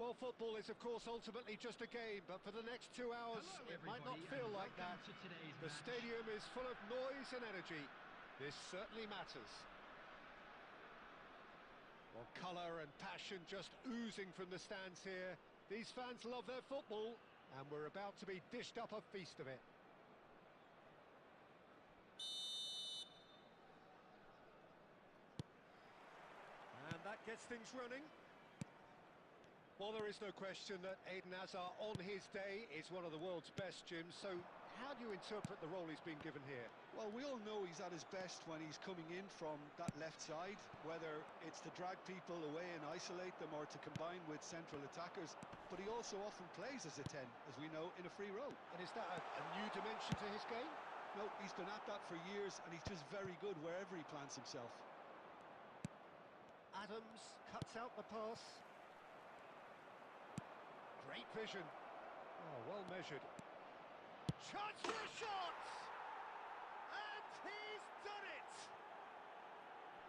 Well, football is, of course, ultimately just a game, but for the next 2 hours, it might not feel like that. The stadium is full of noise and energy. This certainly matters. Well, colour and passion just oozing from the stands here. These fans love their football, and we're about to be dished up a feast of it. And that gets things running. Well, there is no question that Eden Hazard on his day is one of the world's best, Jim, so how do you interpret the role he's been given here? Well, we all know he's at his best when he's coming in from that left side, whether it's to drag people away and isolate them or to combine with central attackers, but he also often plays as a 10, as we know, in a free role. And is that a new dimension to his game? No, he's been at that for years and he's just very good wherever he plants himself. Adams cuts out the pass. Great vision. Oh, well measured. Chance for a shot! And he's done it!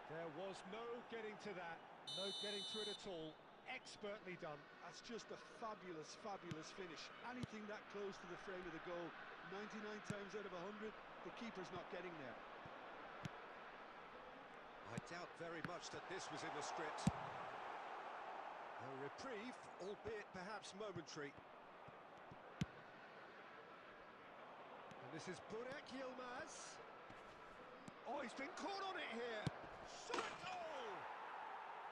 There was no getting to that. No getting to it at all. Expertly done. That's just a fabulous, fabulous finish. Anything that close to the frame of the goal, 99 times out of 100, the keeper's not getting there. I doubt very much that this was in the script. A reprieve, albeit perhaps momentary. And this is Burak Yilmaz. Oh, he's been caught on it here. Shot goal!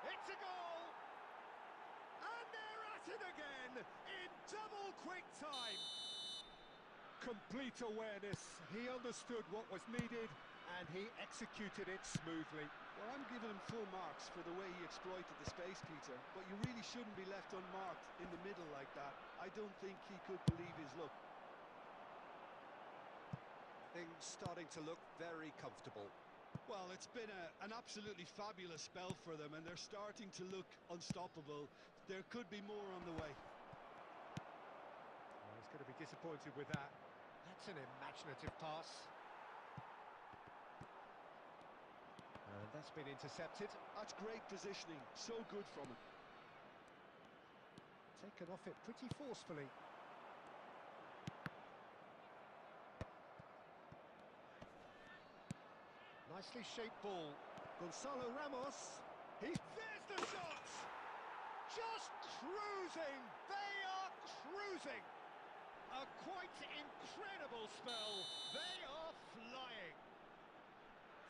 It's a goal! And they're at it again in double quick time. Complete awareness. He understood what was needed and he executed it smoothly. Well, I'm giving him full marks for the way he exploited the space, Peter, but you really shouldn't be left unmarked in the middle like that. I don't think he could believe his luck. Things starting to look very comfortable. Well, it's been an absolutely fabulous spell for them, and they're starting to look unstoppable. There could be more on the way. Well, he's going to be disappointed with that. That's an imaginative pass. And that's been intercepted. That's great positioning, so good from him. Taken off it pretty forcefully. Nicely shaped ball. Gonzalo Ramos. There's the shot! Just cruising! They are cruising! A quite incredible spell. They are flying.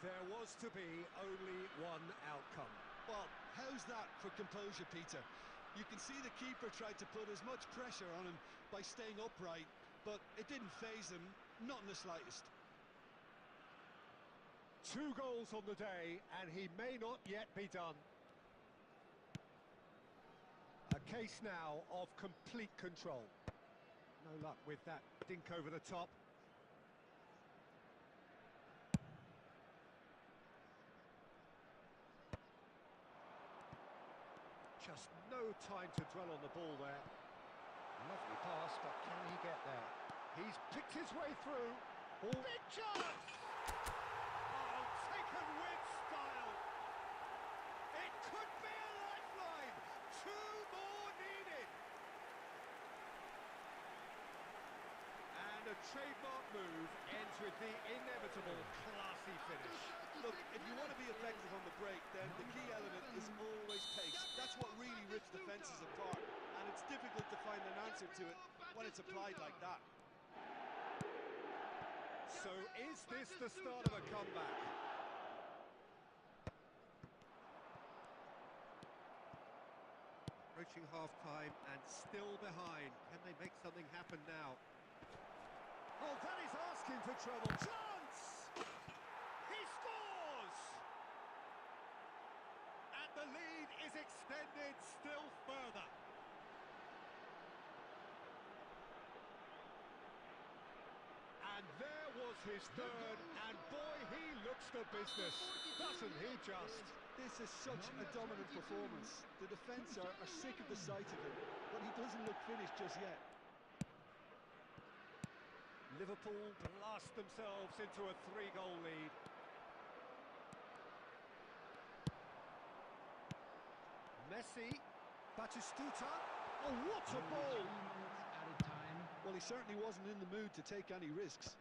There was to be only one outcome. Well, how's that for composure, Peter? You can see the keeper tried to put as much pressure on him by staying upright, but it didn't faze him, not in the slightest. 2 goals on the day, and he may not yet be done. A case now of complete control. No luck with that dink over the top. Just no time to dwell on the ball there. Lovely pass, but can he get there? He's picked his way through. Oh, big chance! Oh, taken with style. It could be a lifeline. 2 more needed. And a trademark move ends with the inevitable classy finish. Look, if you want to be effective on the break, then the key element is always pace. That's what really rips defences apart, and it's difficult to find an answer to it when it's applied like that. So is this the start of a comeback? Approaching half-time and still behind. Can they make something happen now? Oh, that is asking for trouble. Chance! He scores! And the lead is extended still further. And there was his third, and boy, he looks the business, doesn't he just? This is such a dominant performance. The defence are sick of the sight of him, but he doesn't look finished just yet. Liverpool blast themselves into a 3-goal lead. Messi, Batistuta, Oh, what a ball! 3 minutes added time. Well, he certainly wasn't in the mood to take any risks.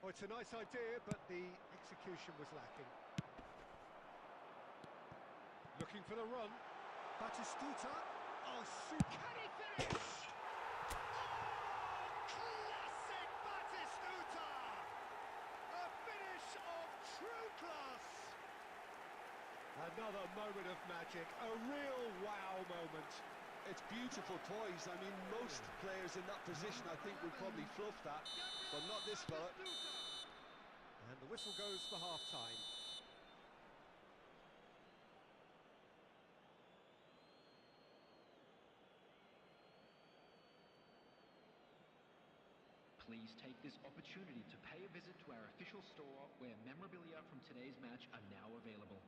Oh, it's a nice idea, but the execution was lacking. Looking for the run. Batistuta. Oh, can he finish? Oh, classic Batistuta! A finish of true class. Another moment of magic, a real wow moment. It's beautiful poise. I mean, most players in that position, I think, would probably fluff that, but not this fella. And the whistle goes for half-time. Please take this opportunity to pay a visit to our official store where memorabilia from today's match are now available.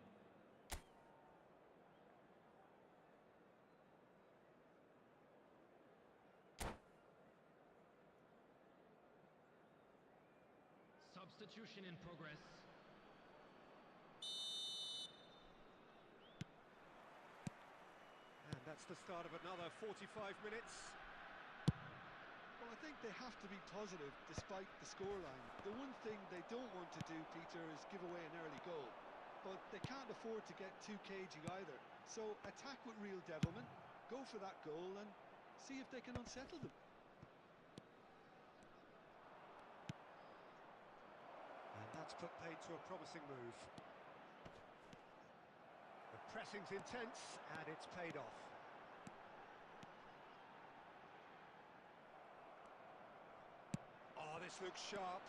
Substitution in progress. And that's the start of another 45 minutes. Well, I think they have to be positive despite the scoreline. The one thing they don't want to do, Peter, is give away an early goal. But they can't afford to get too cagey either. So attack with real devilment, go for that goal and see if they can unsettle them. And that's put paid to a promising move. The pressing's intense and it's paid off. Oh, this looks sharp.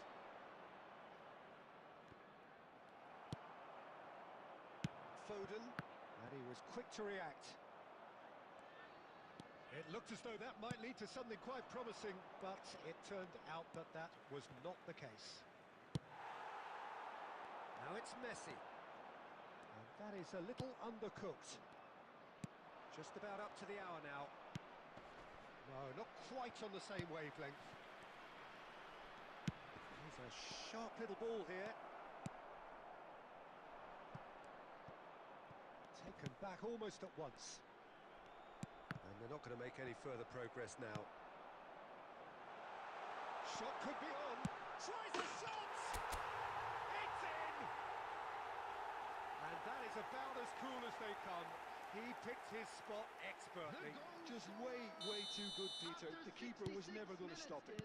Foden, and he was quick to react. It looked as though that might lead to something quite promising, but it turned out that that was not the case. Now it's Messi. And that is a little undercooked. Just about up to the hour now. No, not quite on the same wavelength. There's a sharp little ball here. Taken back almost at once. And they're not going to make any further progress now. Shot could be on. Tries a shot! It's in! And that is about as cool as they come. He picked his spot expertly. Just way, way too good, Peter. The keeper was never going to stop it.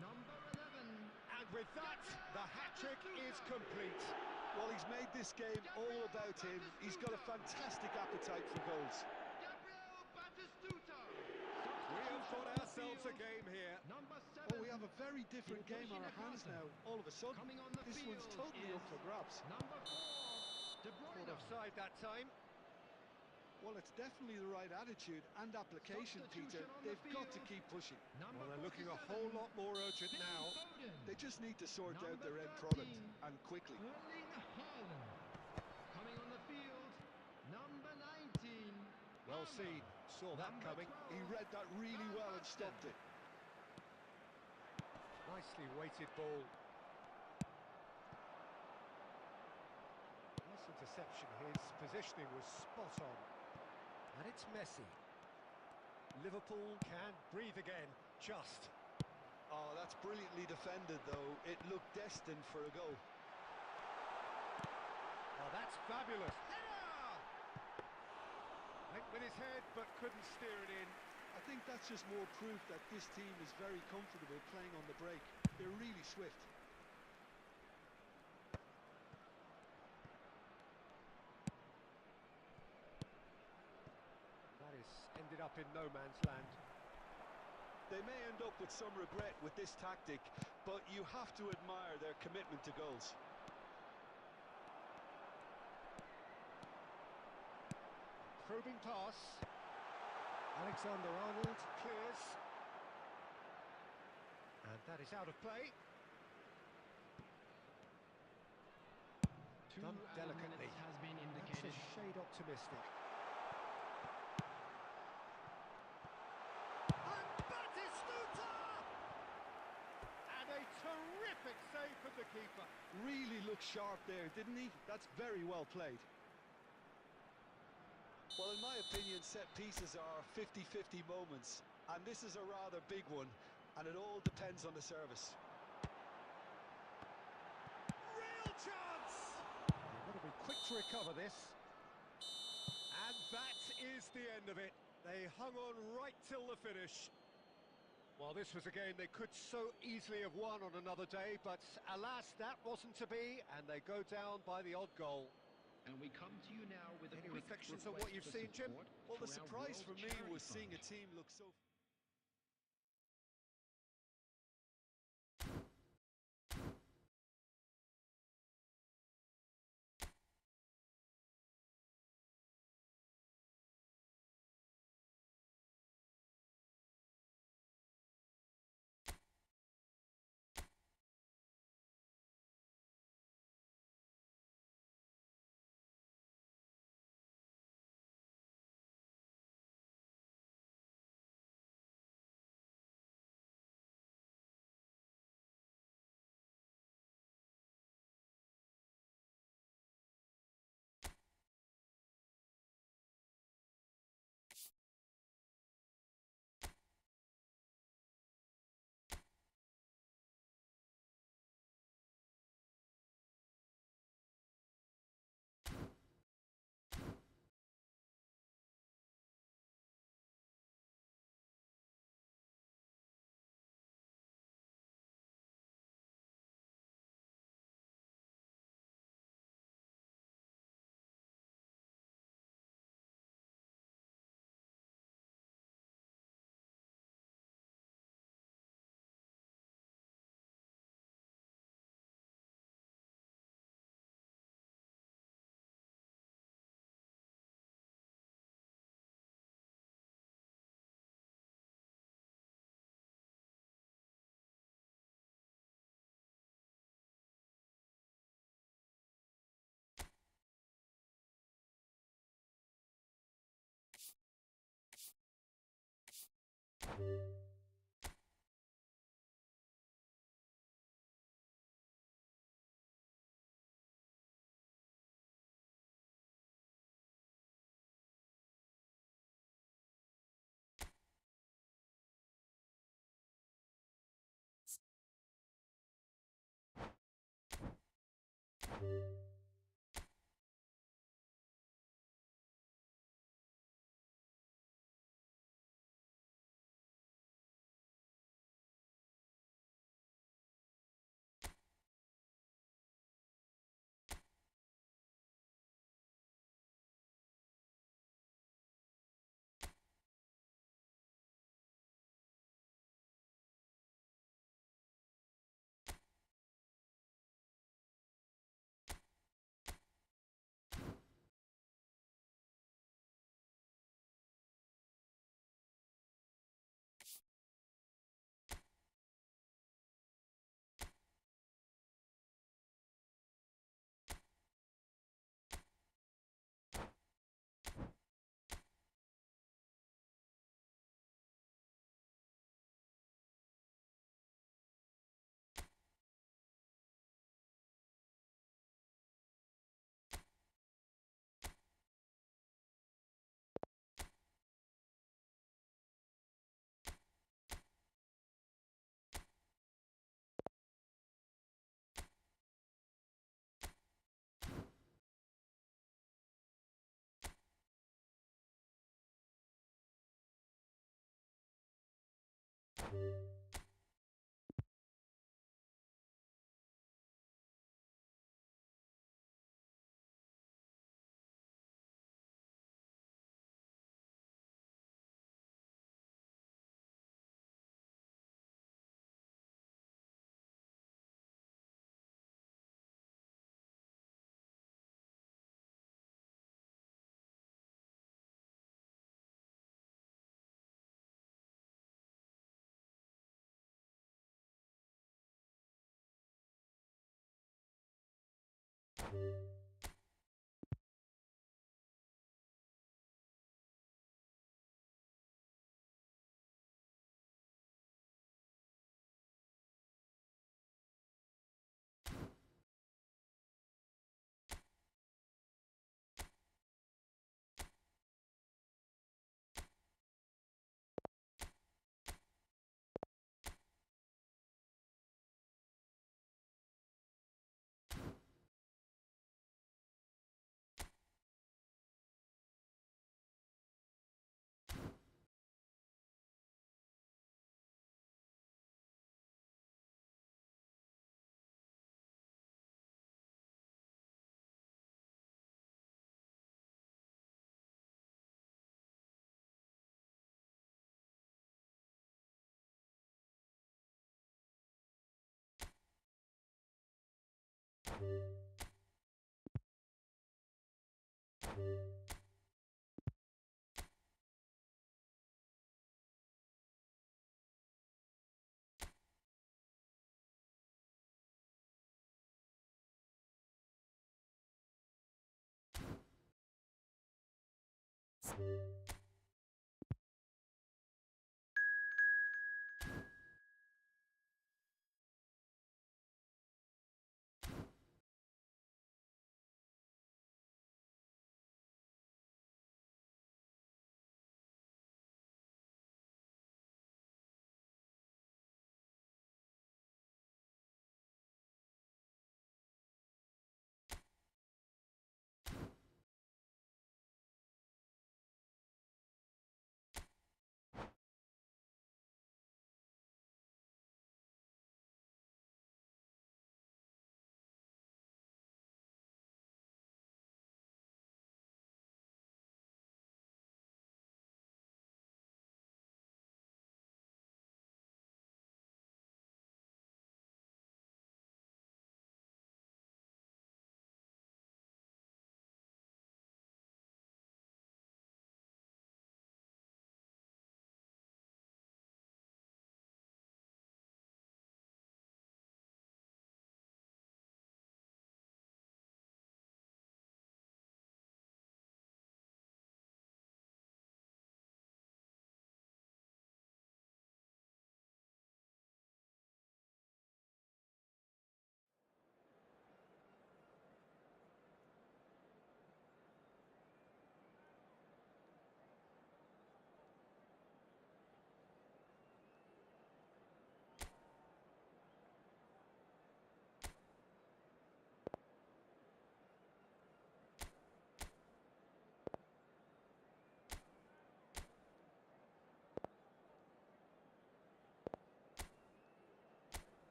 Number 11. And with that, the hat-trick is complete. Well, he's made this game all about him. He's got a fantastic appetite for goals. We have got ourselves a game here. Number 7. Well, we have a very different game on our hands now. All of a sudden, Coming on the this one's field totally up is for grabs. Number 4. De Bruyne. Caught offside that time. Well, it's definitely the right attitude and application, Peter. Substitution on the They've got to field. keep pushing. Number Well, they're looking a 47. whole lot more urgent Phil now. Foden. They just need to sort out Number their end 13. product, and quickly. Erling Haaland. Coming on the field, number 19. Well Alba. seen. Saw that Number coming. 12. He read that really well and stopped it. Nicely weighted ball. Nice interception. His positioning was spot on. And it's Messi. Liverpool can breathe again. Just. Oh, that's brilliantly defended, though. It looked destined for a goal. Oh, that's fabulous. Header! Went with his head, but couldn't steer it in. I think that's just more proof that this team is very comfortable playing on the break. They're really swift. That is ended up in no man's land. They may end up with some regret with this tactic, but you have to admire their commitment to goals. Probing pass. Alexander-Arnold clears. And that is out of play. Done 2 delicately. minutes has been That's indicated. a shade optimistic. And Batistuta! And a terrific save from the keeper. Really looked sharp there, didn't he? That's very well played. Well, in my opinion, set pieces are 50-50 moments, and this is a rather big one, and it all depends on the service. Real chance! They've got to be quick to recover this. And that is the end of it. They hung on right till the finish. Well, this was a game they could so easily have won on another day, but alas, that wasn't to be, and they go down by the odd goal. And we come to you now with Any a quick reflections on request what you've for seen, Jim? support Well, the for our surprise World for me Charity was seeing Fund. a team look so...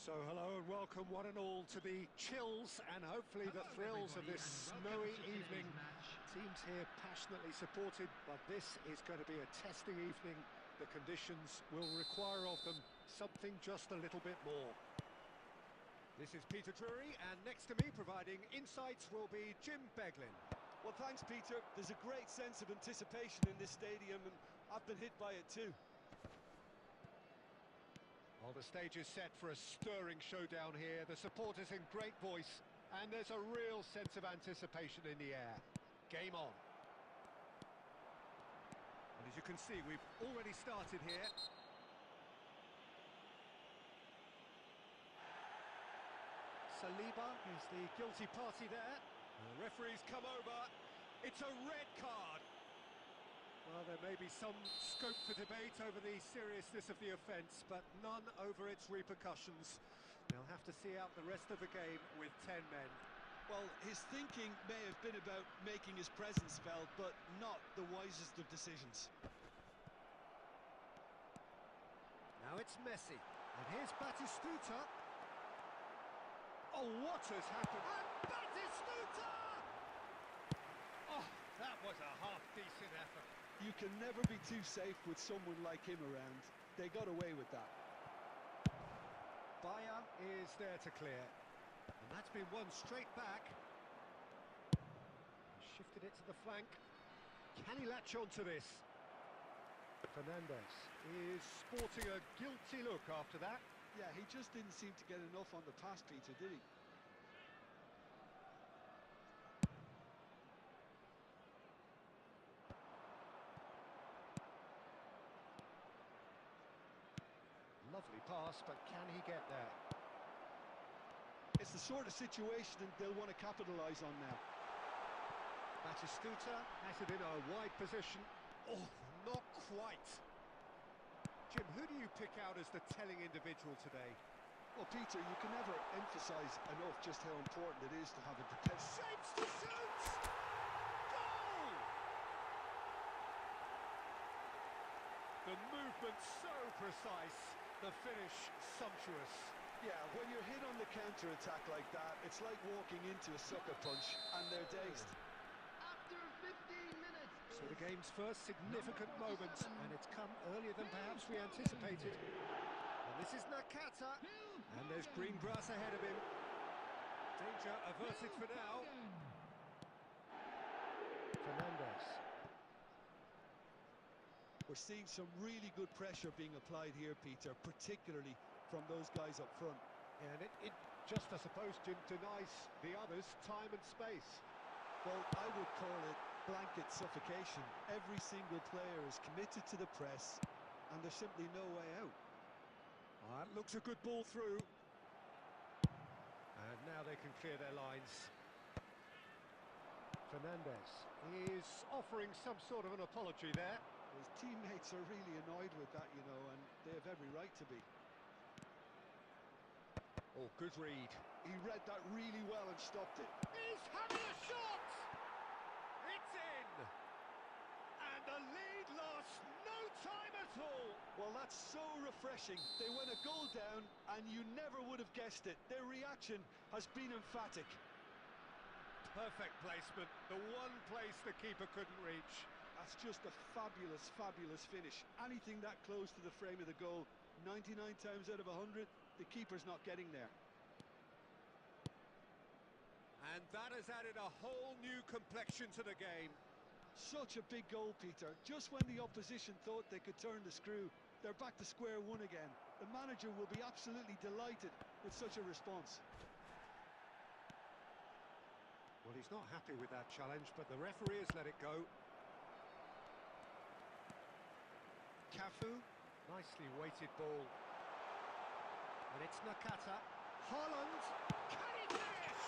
So hello and welcome one and all to the chills and hopefully the thrills of this snowy evening. Teams here passionately supported, but this is going to be a testing evening. The conditions will require of them something just a little bit more. This is Peter Drury, and next to me providing insights will be Jim Beglin. Well, thanks, Peter. There's a great sense of anticipation in this stadium, and I've been hit by it too. Well, the stage is set for a stirring showdown here. The supporters in great voice, And there's a real sense of anticipation in the air. Game on. And as you can see, we've already started here. Saliba is the guilty party there. The referee's come over. It's a red card. Well, there may be some scope for debate over the seriousness of the offence, but none over its repercussions. They'll have to see out the rest of the game with 10 men. Well, his thinking may have been about making his presence felt, but not the wisest of decisions. Now it's Messi, and here's Batistuta. Oh, what has happened? And Batistuta! Oh, that was a half-decent effort. You can never be too safe with someone like him around. They got away with that. Bayer is there to clear. And that's been won straight back. Shifted it to the flank. Can he latch on to this? Fernandes is sporting a guilty look after that. Yeah, he just didn't seem to get enough on the pass, Peter, did he? Lovely pass, but can he get there? It's the sort of situation they'll want to capitalise on now. Batistuta has it in a wide position. Oh, not quite. Jim, who do you pick out as the telling individual today? Well, Peter, you can never emphasise enough just how important it is to have a defence. Shapes to shoot! Goal! The movement so precise, the finish sumptuous. Yeah, when you're hit on the counter-attack like that, it's like walking into a sucker punch and they're dazed. After 15 minutes. So the game's first significant moment, and it's come earlier than perhaps we anticipated. And this is Nakata, and there's green grass ahead of him. Danger averted for now. Fernandes. We're seeing some really good pressure being applied here, Peter, particularly from those guys up front. Yeah, and it just, I suppose, denies the others time and space. Well, I would call it blanket suffocation. Every single player is committed to the press, and there's simply no way out. That looks a good ball through. And now they can clear their lines. Fernandes is offering some sort of an apology there. His teammates are really annoyed with that, you know, and they have every right to be. Oh, good read. He read that really well and stopped it. He's having a shot! It's in! And the lead lost no time at all! Well, that's so refreshing. They went a goal down and you never would have guessed it. Their reaction has been emphatic. Perfect placement. The one place the keeper couldn't reach. That's just a fabulous, fabulous finish. Anything that close to the frame of the goal, 99 times out of 100, the keeper's not getting there. And that has added a whole new complexion to the game. Such a big goal, Peter. Just when the opposition thought they could turn the screw, they're back to square one again. The manager will be absolutely delighted with such a response. Well, he's not happy with that challenge, but the referee has let it go. Cafu, nicely weighted ball. And it's Nakata. Haaland, can he finish?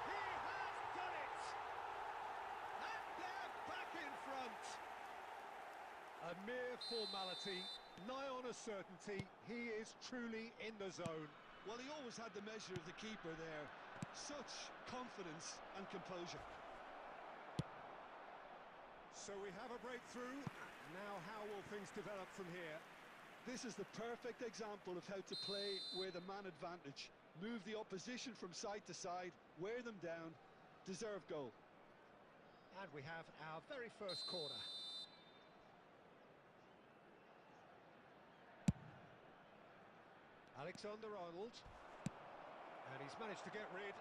He has done it! And they're back in front. A mere formality, nigh on a certainty. He is truly in the zone. Well, he always had the measure of the keeper there. Such confidence and composure. So we have a breakthrough. Now how will things develop from here? This is the perfect example of how to play with a man advantage. Move the opposition from side to side, wear them down, deserve goal. And we have our very first corner. Alexander-Arnold. And he's managed to get rid.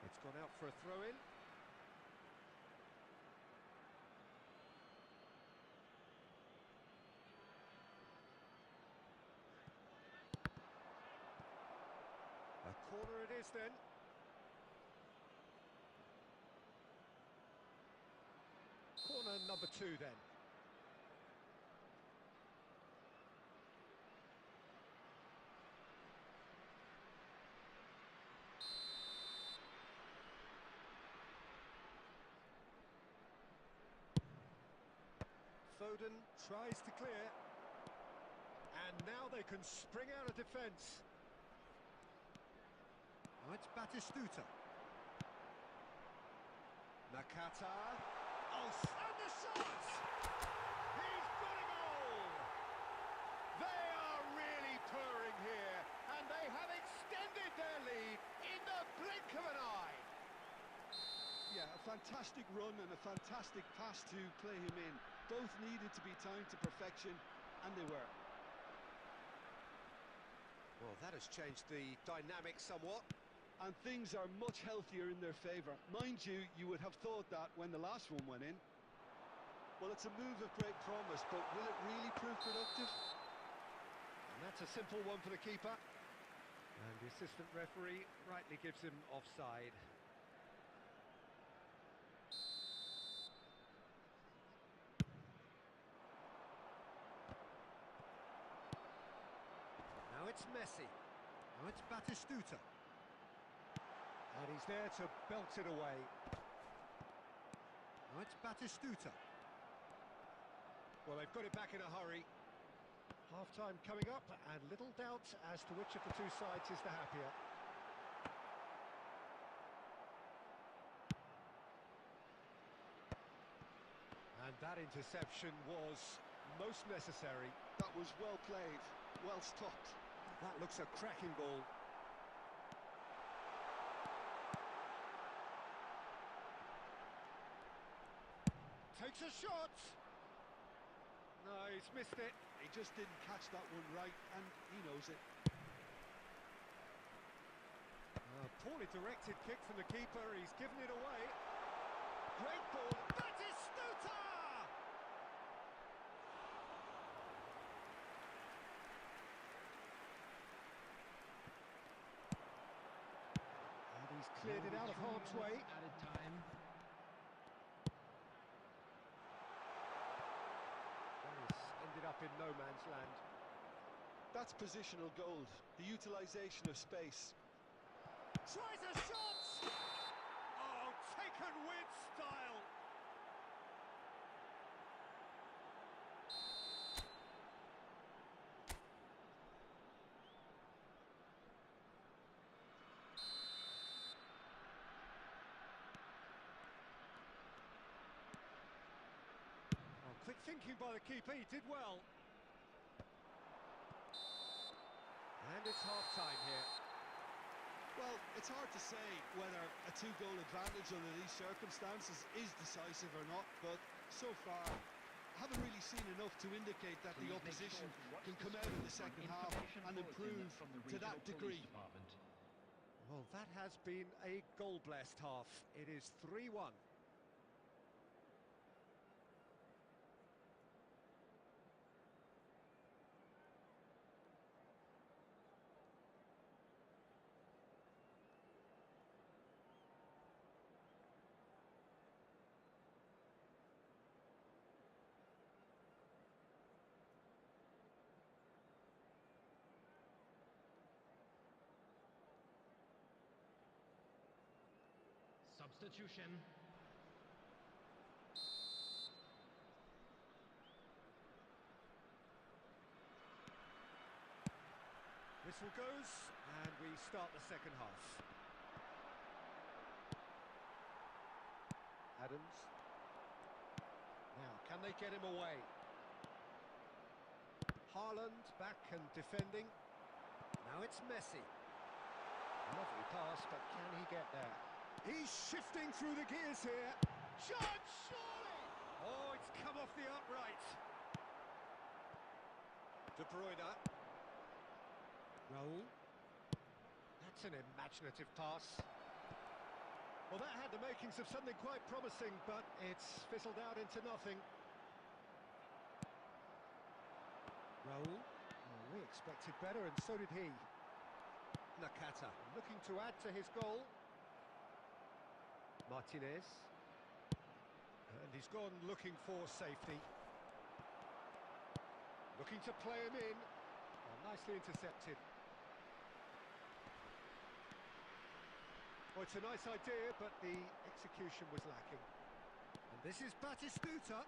It's gone out for a throw-in. A corner Corner it is then. Corner number 2 then. Foden tries to clear. And now they can spring out of defence. Now it's Batistuta. Nakata. Oh, and the shot! He's got a goal! They are really purring here, and they have extended their lead in the blink of an eye. Yeah, a fantastic run and a fantastic pass to play him in. Both needed to be timed to perfection, and they were. Well, that has changed the dynamic somewhat. And things are much healthier in their favour. Mind you, you would have thought that when the last one went in. Well, it's a move of great promise, but will it really prove productive? And that's a simple one for the keeper. And the assistant referee rightly gives him offside. Now it's Messi. Now it's Batistuta. And he's there to belt it away. Now it's Batistuta. Well, they've got it back in a hurry. Half-time coming up, and little doubt as to which of the two sides is the happier. And that interception was most necessary. That was well played, well stopped. That looks a cracking ball. Takes a shot! No, he's missed it. He just didn't catch that one right, and he knows it. Poorly directed kick from the keeper, he's given it away. Great ball, Batistuta! And he's cleared it out of harm's way. Added time. Ended up in no man's land. That's positional gold, the utilisation of space. Tries a shot! Oh, taken with style! Oh, quick thinking by the keeper, he did well. And it's half-time here. Well, it's hard to say whether a two-goal advantage under these circumstances is decisive or not, but so far, I haven't really seen enough to indicate that the opposition can come out in the second half and improve to that degree. Well, that has been a goal-blessed half. It is 3-1. Substitution. Whistle goes, and we start the second half. Adams. Now, can they get him away? Haaland back and defending. Now it's Messi. Lovely pass, but can he get there? He's shifting through the gears here. Shot, surely! Oh, it's come off the upright. De Bruyne. Raul. That's an imaginative pass. Well, that had the makings of something quite promising, but it's fizzled out into nothing. Raul. Well, we expected better, and so did he. Nakata looking to add to his goal. Martinez. And he's gone looking for safety. Looking to play him in. Oh, nicely intercepted. Well, it's a nice idea, but the execution was lacking. And this is Batistuta.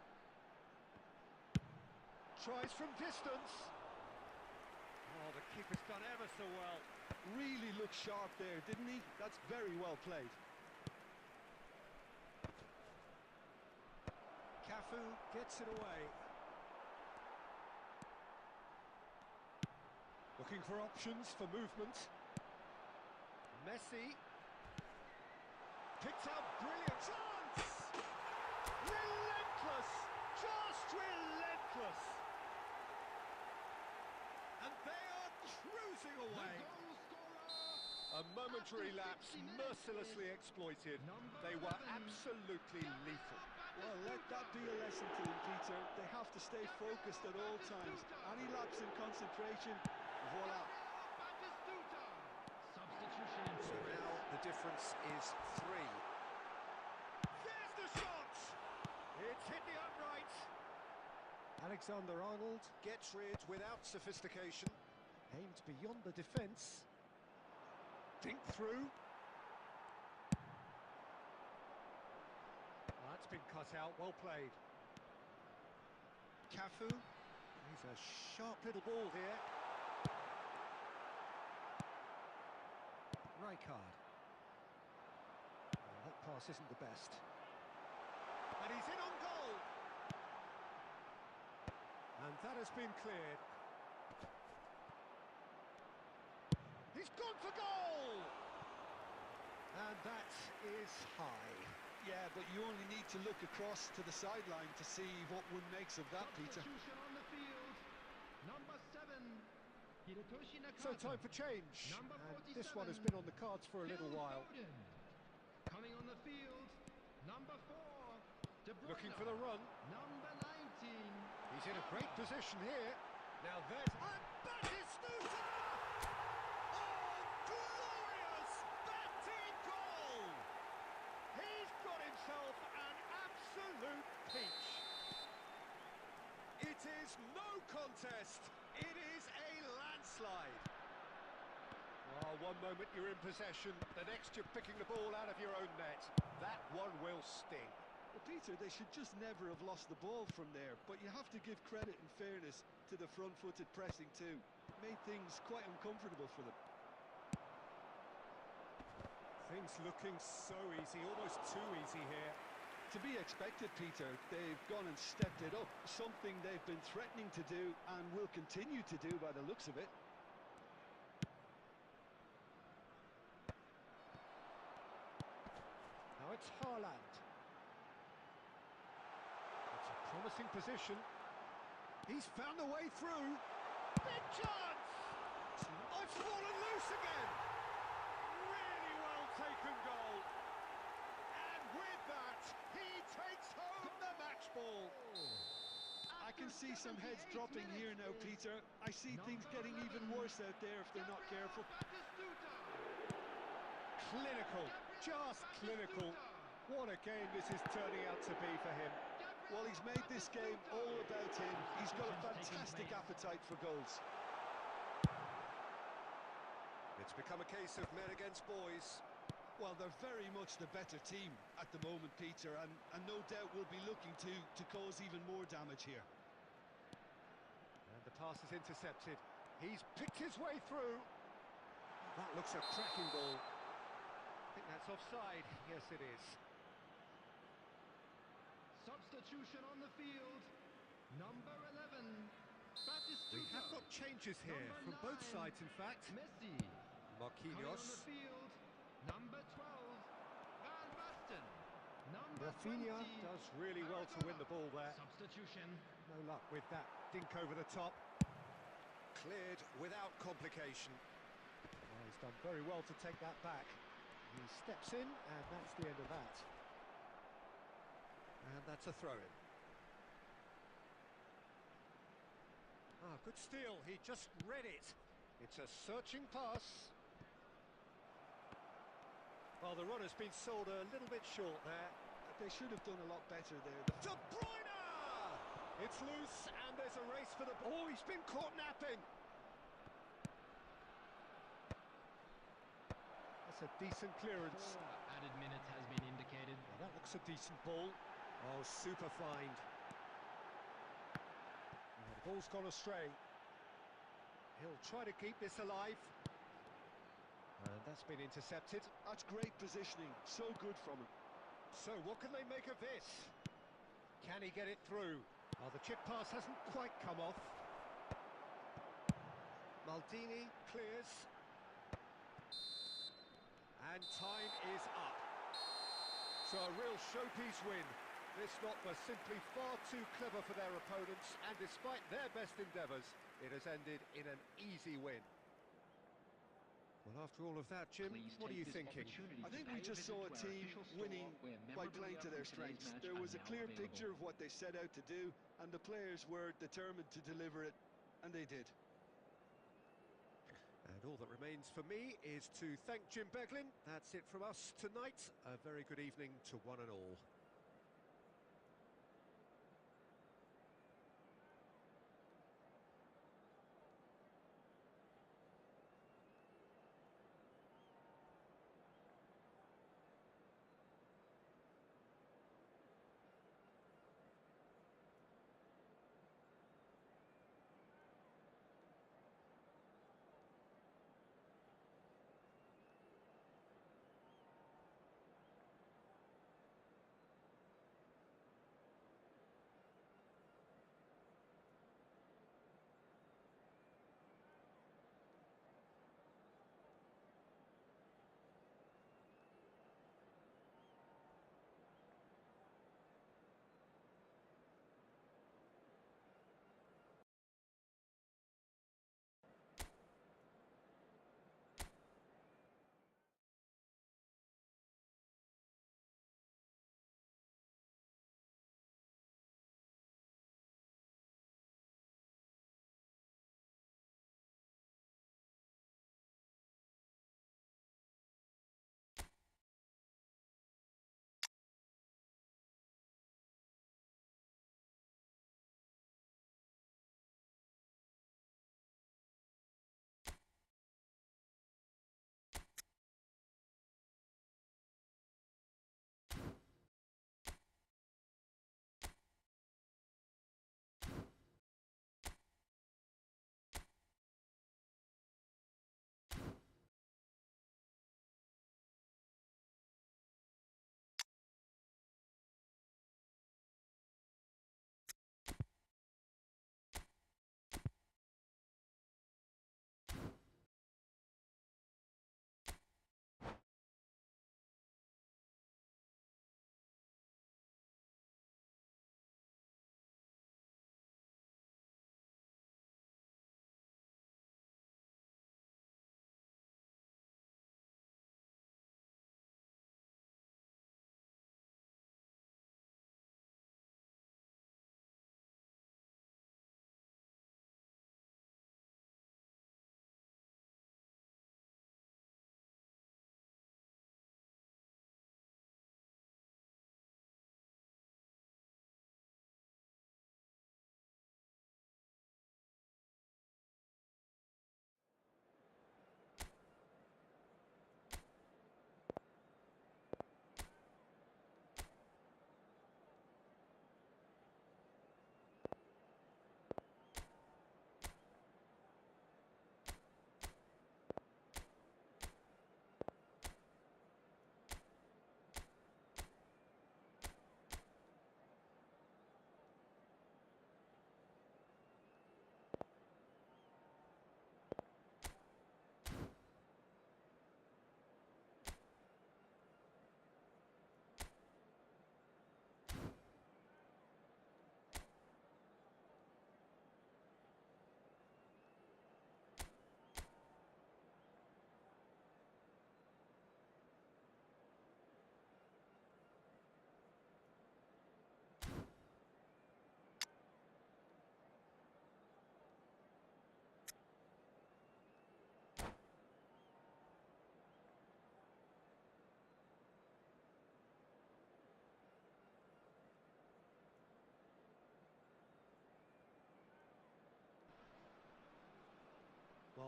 Tries from distance. Oh, the keeper's done ever so well. Really looked sharp there, didn't he? That's very well played. Cafu gets it away. Looking for options for movement. Messi. Picked out brilliant chance! Relentless! Just relentless! And they are cruising away. A momentary lapse mercilessly exploited. They were absolutely lethal. Well, let that be a lesson to them, Peter. They have to stay focused at all times. Any lapse in concentration, voila. Substitution. So now the difference is 3. There's the shot! It's hit the upright. Alexander-Arnold gets rid without sophistication. Aimed beyond the defence. Think through. That's been cut out, well played. Cafu. He's a sharp little ball here. Rijkaard. That pass isn't the best. And he's in on goal. And that has been cleared. He's gone for goal! And that is high. Yeah, but you only need to look across to the sideline to see what one makes of that, Peter. Substitution on the field. Number 7. Hirotoshi Nakata. So time for change. Number And this 47. one has been on the cards for a little Phil while. Foden. Coming on the field. Number 4. De Bruyne. Looking for the run. Number 19. He's in a great position here. Now there's... And Batistuta! Oh, glorious! Batting goal! He's got himself an absolute peach. It is no contest. It is a landslide. Oh, one moment you're in possession, the next you're picking the ball out of your own net. That one will sting. Well, Peter, they should just never have lost the ball from there, but you have to give credit and fairness to the front-footed pressing too. It made things quite uncomfortable for them. Things looking so easy, almost too easy here. To be expected, Peter. They've gone and stepped it up, something they've been threatening to do and will continue to do by the looks of it. Now it's Haaland. It's a promising position. He's found a way through. Big chance! Oh, it's fallen loose again! Really well taken goal. And with that, he takes home the match ball. I can see some heads dropping here now, Peter. I see things getting even worse out there if they're not careful. Clinical, just clinical. What a game this is turning out to be for him. Well, he's made this game all about him. He's got a fantastic appetite for goals. It's become a case of men against boys. Well, they're very much the better team at the moment, Peter, and no doubt will be looking to cause even more damage here. And the pass is intercepted. He's picked his way through. That looks a cracking ball. I think that's offside. Yes, it is. Substitution on the field. Number 11. Batistuta. We have got changes here Number from both 9. sides, in fact. Messi. Coming on the Marquinhos. field. Number 12. Van Basten. Number Rafinha 20. does really well to win the ball there. Substitution. No luck with that dink over the top. Cleared without complication. Well, he's done very well to take that back. He steps in, and that's the end of that. And that's a throw-in. Ah, good steal. He just read it. It's a searching pass. Well, the run has been sold a little bit short there. They should have done a lot better there. De Bruyne! It's loose, and there's a race for the ball. Oh, he's been caught napping. That's a decent clearance. 4 added minutes has been indicated. Well, that looks a decent ball. Oh, super find. Well, the ball's gone astray. He'll try to keep this alive. And that's been intercepted. That's great positioning. So good from him. So, what can they make of this? Can he get it through? Oh, the chip pass hasn't quite come off. Maldini clears. And time is up. So a real showpiece win. This lot were simply far too clever for their opponents, and despite their best endeavours, it has ended in an easy win. Well, after all of that, Jim, what are you thinking? I think we just saw a team winning by playing to their strengths. There was a clear picture of what they set out to do, and the players were determined to deliver it, and they did. And all that remains for me is to thank Jim Beglin. That's it from us tonight. A very good evening to one and all.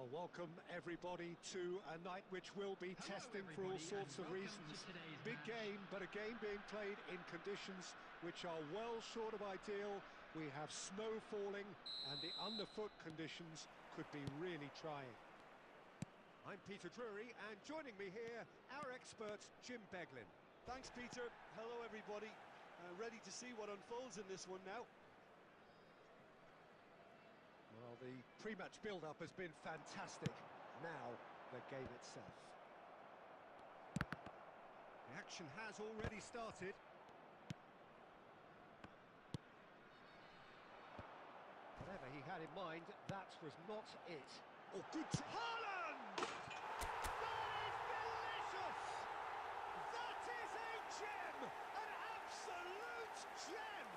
Well, welcome everybody to a night which will be testing for all sorts of reasons. Big game, but a game being played in conditions which are well short of ideal. We have snow falling and the underfoot conditions could be really trying. I'm Peter Drury, and joining me here, our expert Jim Beglin. Thanks, Peter. Hello, everybody. Ready to see what unfolds in this one now. Well, the pre-match build-up has been fantastic. Now, the game itself. The action has already started. Whatever he had in mind, that was not it. Oh, good Haaland! That is delicious! That is a gem! An absolute gem!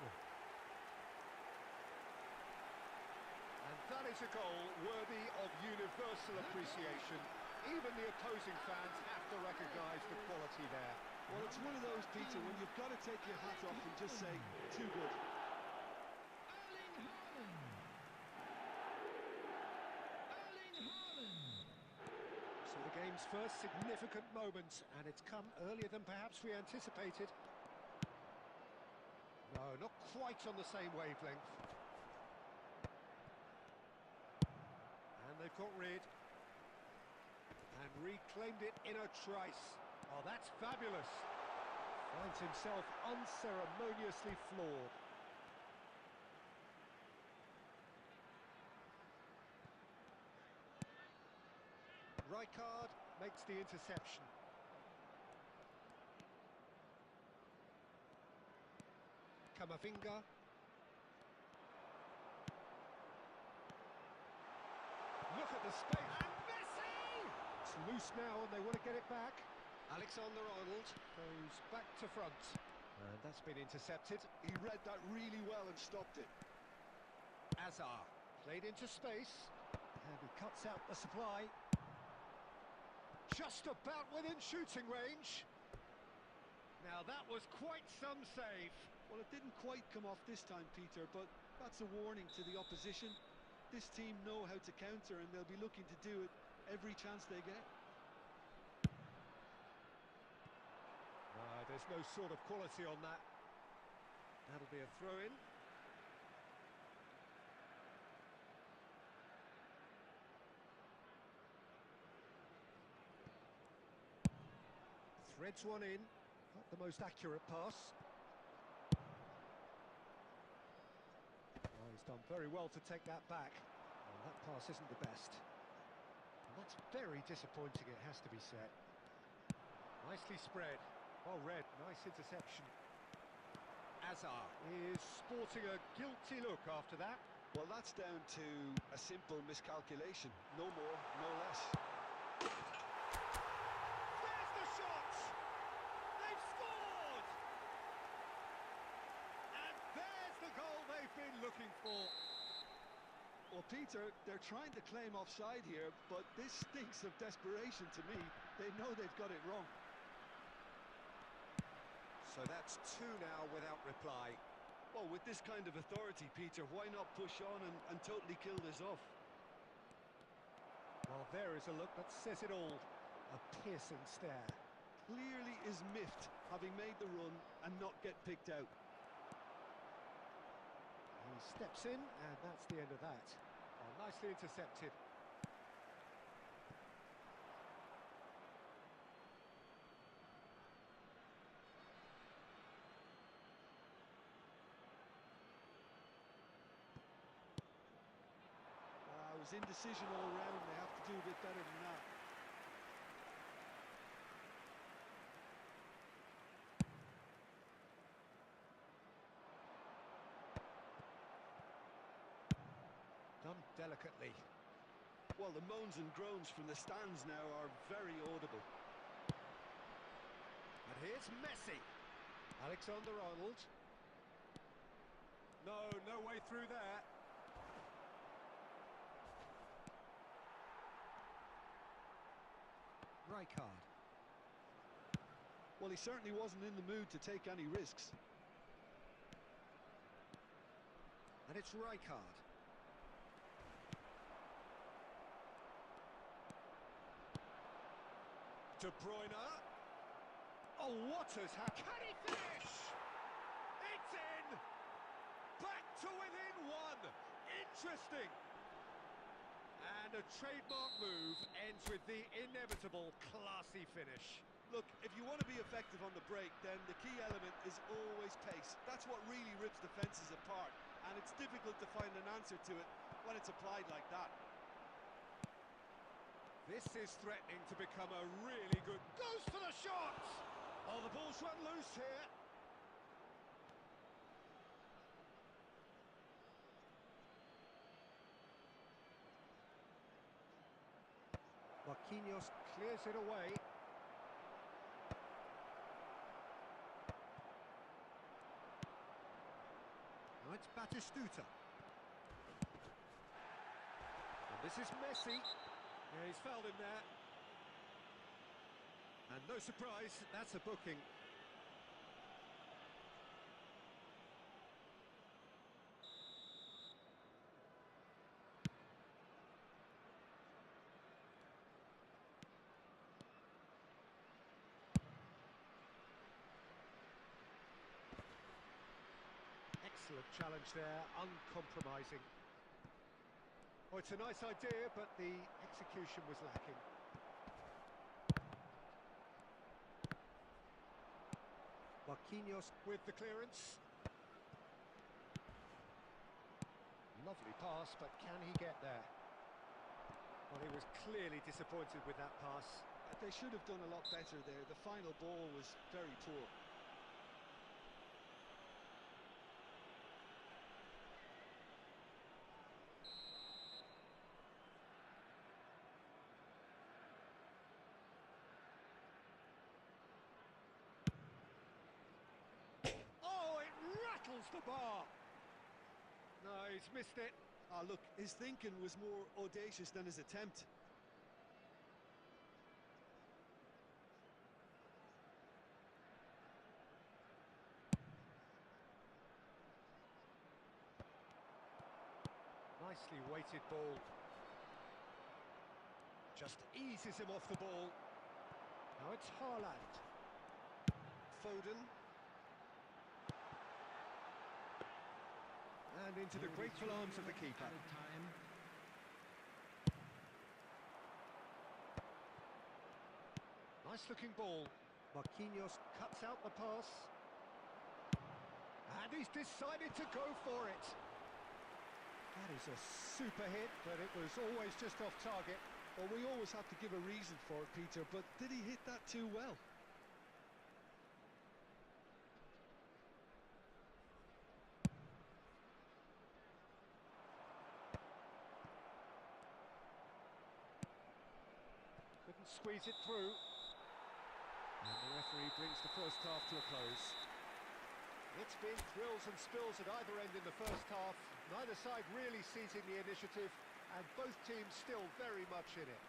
And that is a goal worthy of universal appreciation. Even the opposing fans have to recognise the quality there. Well, it's one of those, Peter, when you've got to take your hat off and just say, too good. So the game's first significant moment, and it's come earlier than perhaps we anticipated. No, not quite on the same wavelength. And they've got rid. And reclaimed it in a trice. Oh, that's fabulous. Finds himself unceremoniously floored. Rijkaard makes the interception. Camavinga. Look at the space. And Messi! It's loose now and they want to get it back. Alexander-Arnold goes back to front. And that's been intercepted. He read that really well and stopped it. Azar played into space. And he cuts out the supply. Just about within shooting range. Now that was quite some save. Well, it didn't quite come off this time, Peter, but that's a warning to the opposition. This team know how to counter and they'll be looking to do it every chance they get. There's no sort of quality on that. That'll be a throw-in. Threads one in, not the most accurate pass. Oh, he's done very well to take that back. Well, that pass isn't the best. And that's very disappointing, it has to be said. Nicely spread. Well read, nice interception. Azar is sporting a guilty look after that. Well, that's down to a simple miscalculation. No more, no less. Looking for. Well, Peter, they're trying to claim offside here, but this stinks of desperation to me. They know they've got it wrong. So that's two now without reply. Well, with this kind of authority, Peter, why not push on and totally kill this off? Well, there is a look that says it all. A piercing stare. Clearly is miffed, having made the run and not get picked out. He steps in, and that's the end of that. Oh, nicely intercepted. It was indecision all round. They have to do a bit better than that. Done delicately. Well, the moans and groans from the stands now are very audible. And here's Messi. Alexander-Arnold. No way through there. Rijkaard. Well, he certainly wasn't in the mood to take any risks. And it's Rijkaard. De Bruyne. Oh, what has happened? Can he finish? It's in! Back to within one! Interesting! And a trademark move ends with the inevitable classy finish. Look, if you want to be effective on the break, then the key element is always pace. That's what really rips defences apart, and it's difficult to find an answer to it when it's applied like that. This is threatening to become a really good... Goes for the shot! Oh, the ball's run loose here. Marquinhos clears it away. Now it's Batistuta. And this is Messi. Yeah, he's fouled him there. And no surprise, that's a booking. Excellent challenge there, uncompromising. Oh, it's a nice idea, but the execution was lacking. Marquinhos with the clearance. Lovely pass, but can he get there? Well, he was clearly disappointed with that pass. They should have done a lot better there. The final ball was very poor. The bar. No, he's missed it. Ah, look, his thinking was more audacious than his attempt. Nicely weighted ball. Just eases him off the ball. Now it's Haaland. Foden. And into the grateful arms of the keeper. Nice looking ball. Marquinhos cuts out the pass. And he's decided to go for it. That is a super hit, but it was always just off target. Well, we always have to give a reason for it, Peter, but did he hit that too well? Couldn't squeeze it through. And the referee brings the first half to a close. It's been thrills and spills at either end in the first half. Neither side really seizing the initiative, and both teams still very much in it.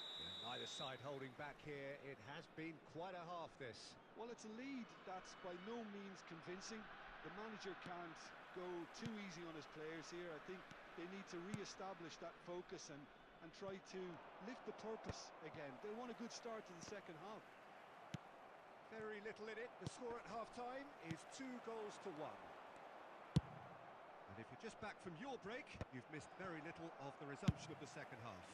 Yeah, neither side holding back here. It has been quite a half, this. Well, it's a lead that's by no means convincing. The manager can't go too easy on his players here. I think they need to re-establish that focus and try to lift the purpose again. They want a good start to the second half. Very little in it. The score at half-time is 2-1. And if you're just back from your break, you've missed very little of the resumption of the second half.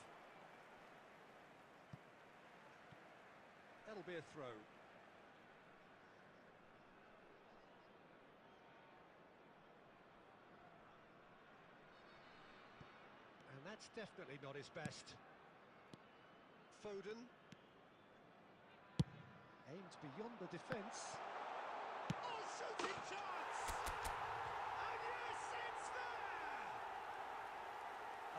That'll be a throw. And that's definitely not his best. Foden. Aimed beyond the defence. Oh, shooting chance! And yes, it's there!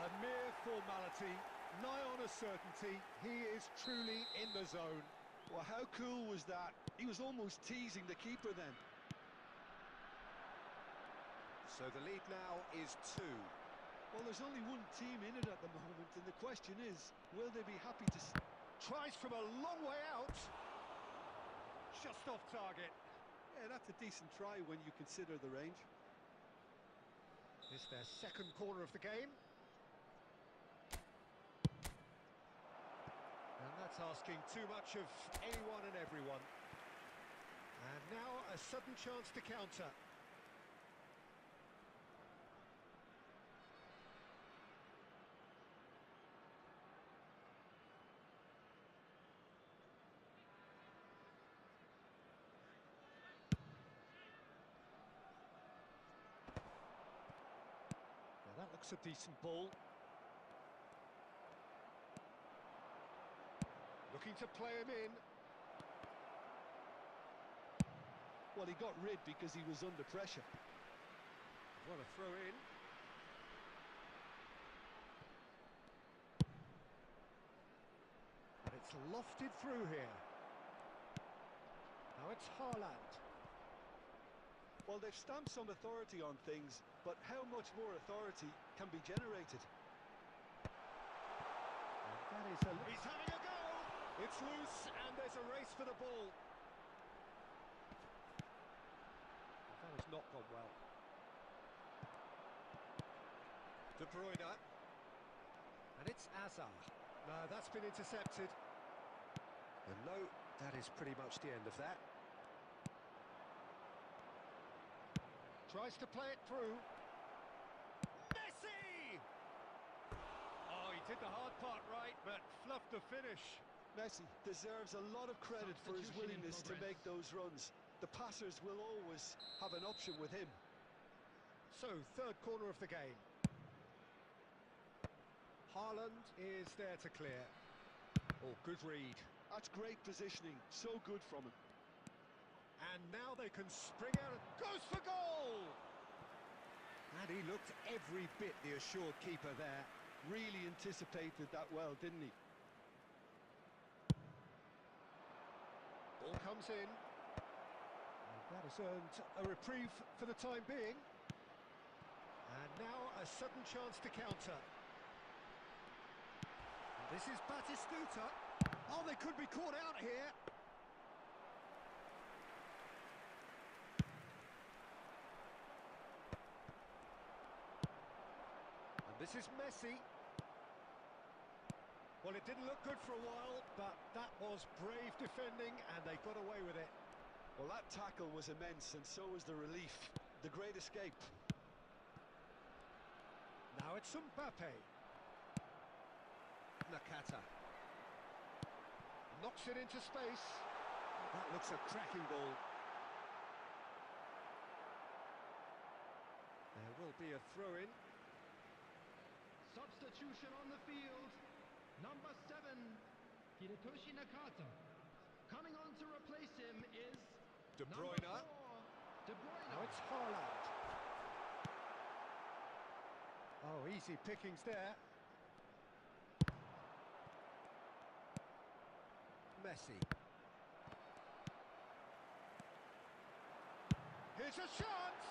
A mere formality, nigh on a certainty. He is truly in the zone. Well, how cool was that? He was almost teasing the keeper then. So the lead now is 2. Well, there's only one team in it at the moment, and the question is, will they be happy to... Tries from a long way out. Just off target. Yeah, that's a decent try when you consider the range. It's their second corner of the game. And that's That's asking too much of anyone and everyone. And now a sudden chance to counter. Now that looks a decent ball. Looking to play him in. Well, he got rid because he was under pressure. What a throw in. And it's lofted through here. Now it's Haaland. Well, they've stamped some authority on things, but how much more authority can be generated? And that is a... He's having a go! It's loose, and there's a race for the ball. That has not gone well. De Bruyne. And it's Hazard. No, that's been intercepted. And no, that is pretty much the end of that. Tries to play it through. Messi! Oh, he did the hard part right, but fluffed the finish. Messi deserves a lot of credit for his willingness to make those runs. The passers will always have an option with him. So, third corner of the game. Haaland is there to clear. Oh, good read. That's great positioning, so good from him. And now they can spring out and goes for goal! And he looked every bit the assured keeper there. Really anticipated that well, didn't he? Ball comes in. And that has earned a reprieve for the time being. And now a sudden chance to counter. And this is Batistuta. Oh, they could be caught out here. And this is Messi. Well, it didn't look good for a while, but that was brave defending, and they got away with it. Well, that tackle was immense, and so was the relief. The great escape. Now it's Mbappe. Nakata. Knocks it into space. That looks a cracking ball. There will be a throw-in. Substitution on the field. Number 7, Hidetoshi Nakata. Coming on to replace him is De Bruyne. number 4, De Bruyne. Now it's Haaland. Oh, easy pickings there. Messi. Here's a chance!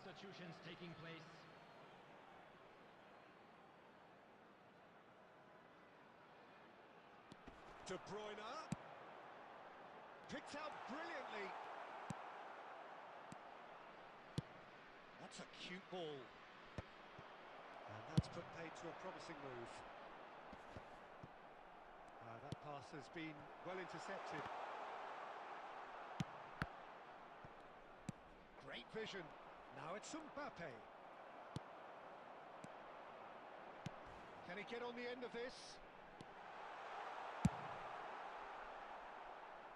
Substitutions taking place. De Bruyne. Picked out brilliantly. That's a cute ball. And that's put paid to a promising move. That pass has been well intercepted. Great vision. Now it's Mbappe. Can he get on the end of this?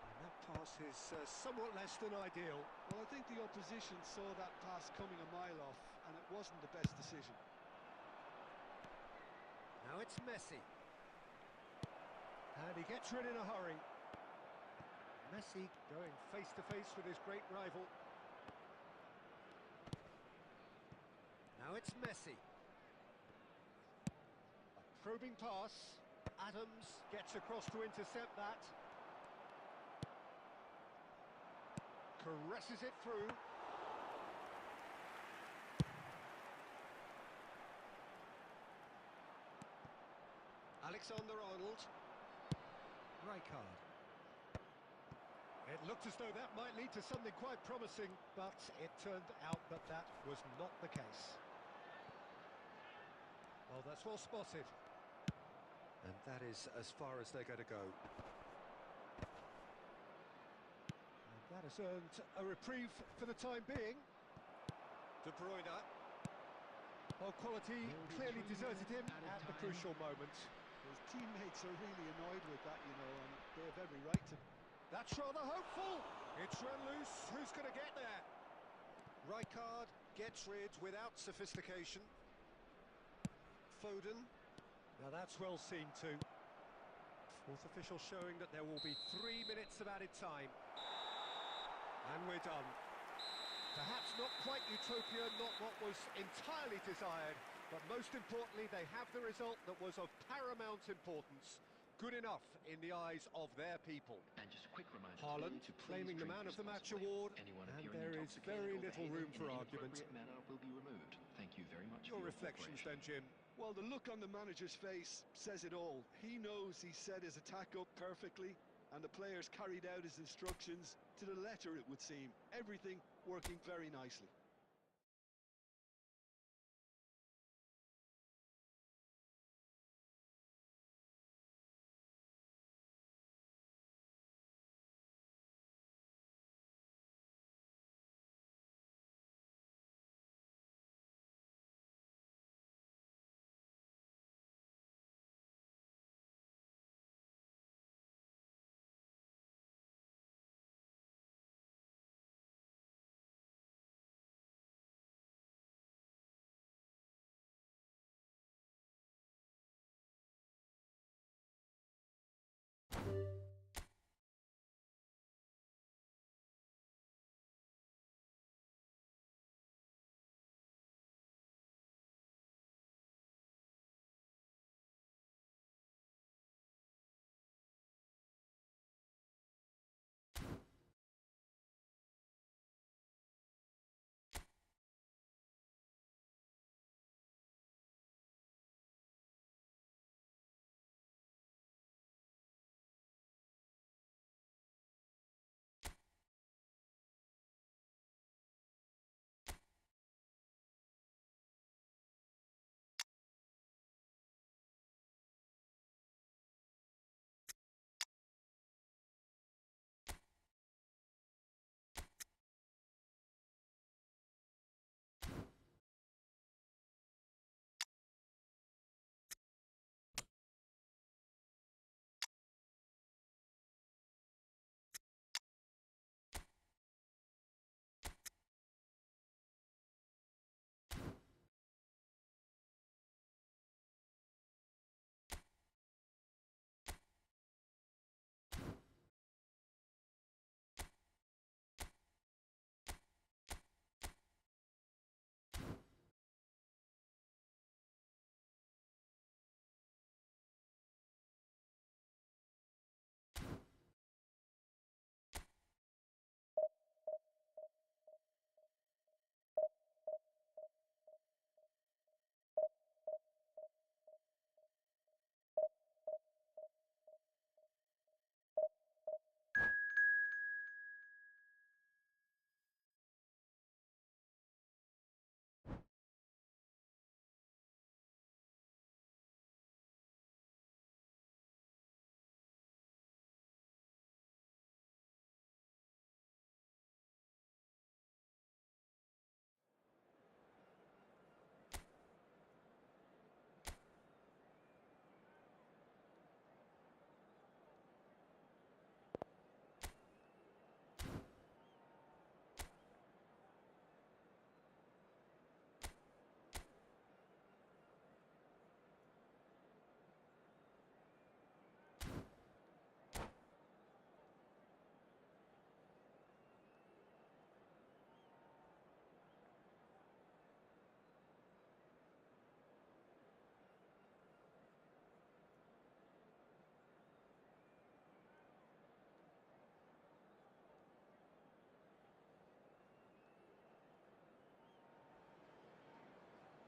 And that pass is somewhat less than ideal. Well, I think the opposition saw that pass coming a mile off, and it wasn't the best decision. Now it's Messi. And he gets rid in a hurry. Messi going face to face with his great rival. Now it's Messi. A probing pass. Adams gets across to intercept that. Caresses it through. Alexander-Arnold. Rijkaard. It looked as though that might lead to something quite promising, but it turned out that that was not the case. Oh, that's well spotted. And that is as far as they're going to go. And that has earned a reprieve for the time being. De Bruyne. Oh, quality clearly deserted him at the crucial moment. His teammates are really annoyed with that, you know, and they have every right to. That's rather hopeful. It's run loose. Who's going to get there? Rijkaard gets rid without sophistication. Foden. Now that's well seen too. Fourth official showing that there will be 3 minutes of added time. And we're done. Perhaps not quite utopia, not what was entirely desired, but most importantly, they have the result that was of paramount importance. Good enough in the eyes of their people. And just a quick reminder Haaland to please claiming the drink man of the match responsibly. award, Anyone and appearing there is intoxicated very or little behaving room for in an argument. inappropriate manner will be removed. Thank you very much Your for your reflections cooperation. then, Jim. Well, the look on the manager's face says it all. He knows he set his attack up perfectly, and the players carried out his instructions to the letter, it would seem. Everything working very nicely.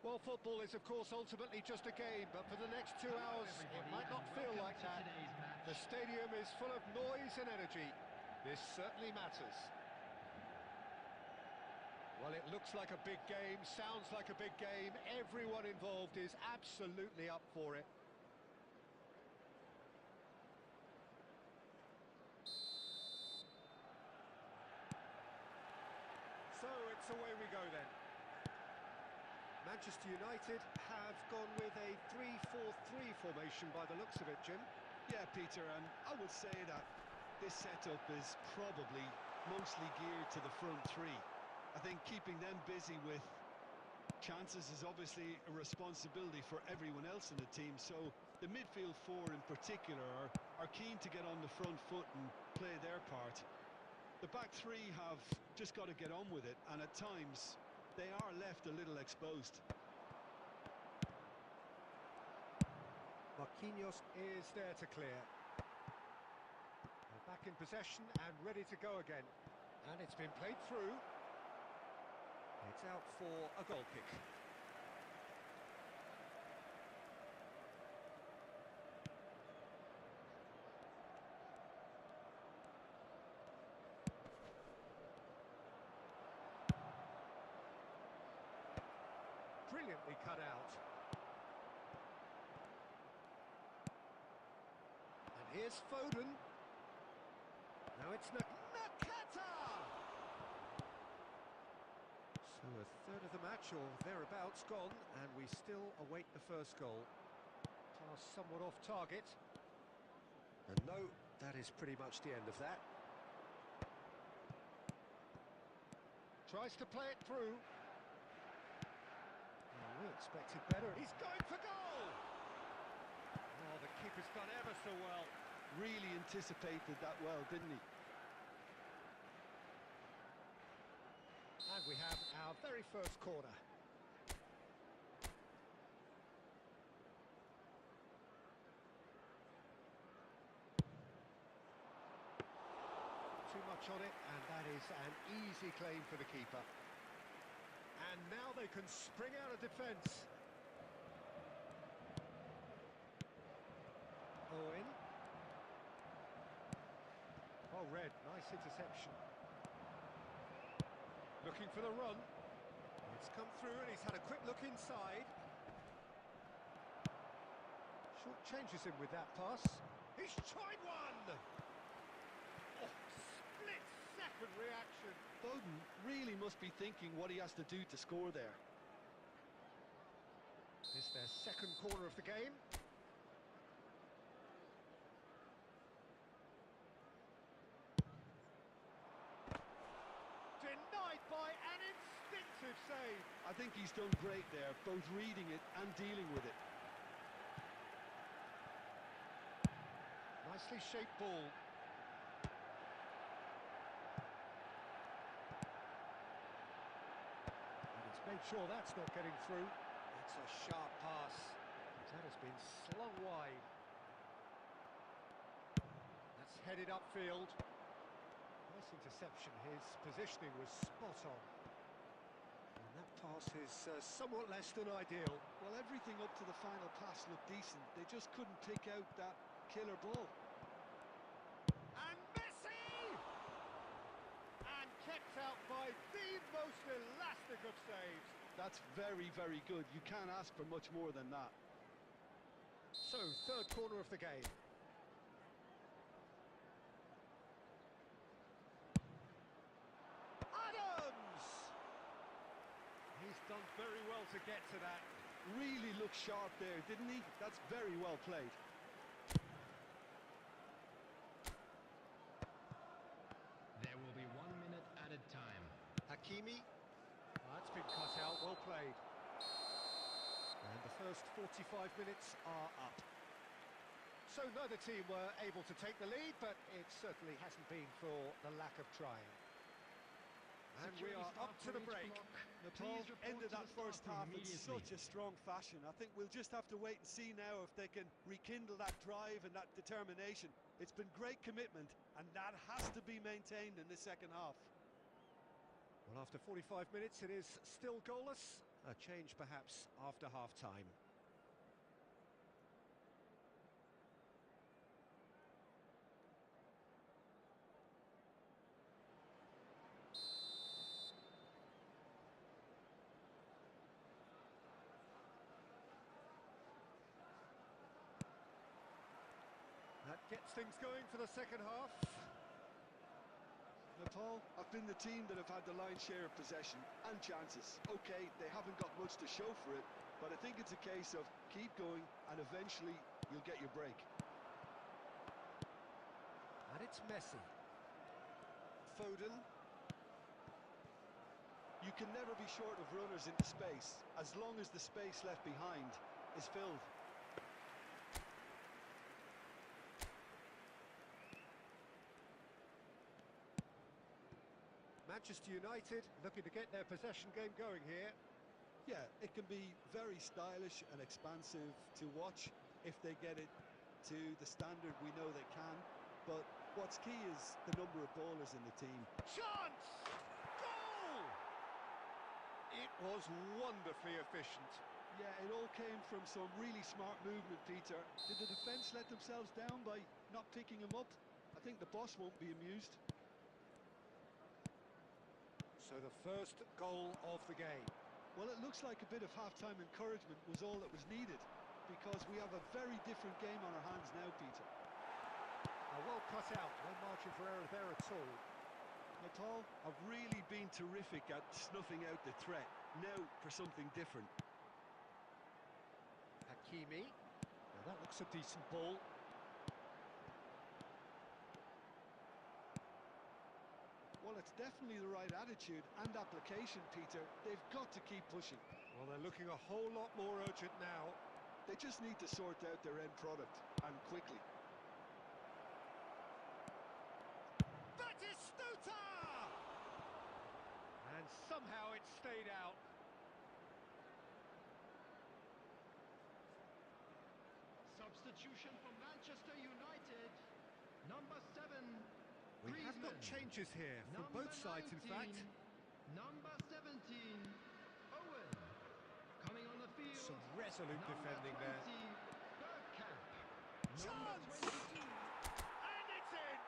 Well, football is, of course, ultimately just a game, but for the next 2 hours, it might not feel like that. The stadium is full of noise and energy. This certainly matters. Well, it looks like a big game, sounds like a big game. Everyone involved is absolutely up for it. So it's away we go then. Manchester United have gone with a 3-4-3 formation by the looks of it, Jim. Yeah, Peter, and I would say that this setup is probably mostly geared to the front three. I think keeping them busy with chances is obviously a responsibility for everyone else in the team, so the midfield four in particular are keen to get on the front foot and play their part. The back three have just got to get on with it, and at times they are left a little exposed. Marquinhos is there to clear. They're back in possession and ready to go again. And it's been played through. It's out for a goal kick. Brilliantly cut out. And here's Foden. Now it's Nakata! So a third of the match, or thereabouts, gone, and we still await the first goal. Pass somewhat off target. And no, that is pretty much the end of that. Tries to play it through. Oh, we expected better. He's going for goal! Oh, the keeper's done ever so well. Really anticipated that well, didn't he? And we have our very first corner. Too much on it, and that is an easy claim for the keeper. And now they can spring out of defence. Owen. Oh, Red, nice interception. Looking for the run. It's come through and he's had a quick look inside. Short changes him with that pass. He's tried one! Oh, split-second reaction. Foden really must be thinking what he has to do to score there. This is their second corner of the game. Denied by an instinctive save. I think he's done great there, both reading it and dealing with it. Nicely shaped ball. And he's made sure that's not getting through. It's a sharp pass. That has been slung wide. That's headed upfield. Nice interception. His positioning was spot on. And that pass is somewhat less than ideal. Well, everything up to the final pass looked decent. They just couldn't pick out that killer ball. And Messi! And kept out by the most elastic of saves. That's very, very good. You can't ask for much more than that. So, third corner of the game. Adams! He's done very well to get to that. Really looked sharp there, didn't he? That's very well played. There will be 1 minute added time. Hakimi. That's been cut out, well played. And the first 45 minutes are up. So neither team were able to take the lead, but it certainly hasn't been for the lack of trying. And we are up to the break. Nepal ended that first half in such a strong fashion. I think we'll just have to wait and see now if they can rekindle that drive and that determination. It's been great commitment, and that has to be maintained in the second half. Well, after 45 minutes, it is still goalless. A change perhaps after half-time. Gets things going for the second half. Now, Paul, I've been the team that have had the lion's share of possession and chances. Okay, they haven't got much to show for it, but I think it's a case of keep going and eventually you'll get your break. And it's Messi. Foden. You can never be short of runners into space, as long as the space left behind is filled. Manchester United looking to get their possession game going here. Yeah, it can be very stylish and expansive to watch if they get it to the standard we know they can. But what's key is the number of ballers in the team. Chance! Goal! It was wonderfully efficient. Yeah, it all came from some really smart movement, Peter. Did the defence let themselves down by not picking him up? I think the boss won't be amused. So the first goal of the game. Well, it looks like a bit of half-time encouragement was all that was needed, because we have a very different game on our hands now, Peter. Well cut out, no margin for error there at all. Now, Paul, I've really been terrific at snuffing out the threat. Now for something different. Hakimi. Now that looks a decent ball. Well, it's definitely the right attitude and application, Peter. They've got to keep pushing. Well, they're looking a whole lot more urgent now. They just need to sort out their end product, and quickly. Batistuta! And somehow it stayed out. Substitution for Manchester United. Number 7. We have got changes here from both sides, in fact. Number 17, Owen. Coming on the field. Some resolute defending there. Bergkamp. Chance! And it's in!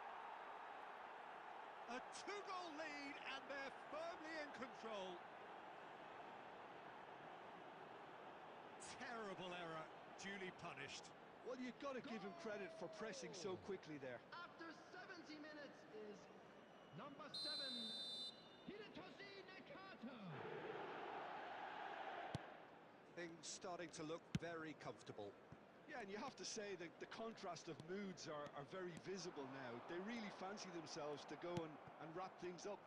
A two-goal lead, and they're firmly in control. Terrible error, duly punished. Well, you've got to give him credit for pressing so quickly there. After 70 minutes is number 7, Hidetoshi Nakata. Things starting to look very comfortable. Yeah, and you have to say that the contrast of moods are very visible now. They really fancy themselves to go and wrap things up.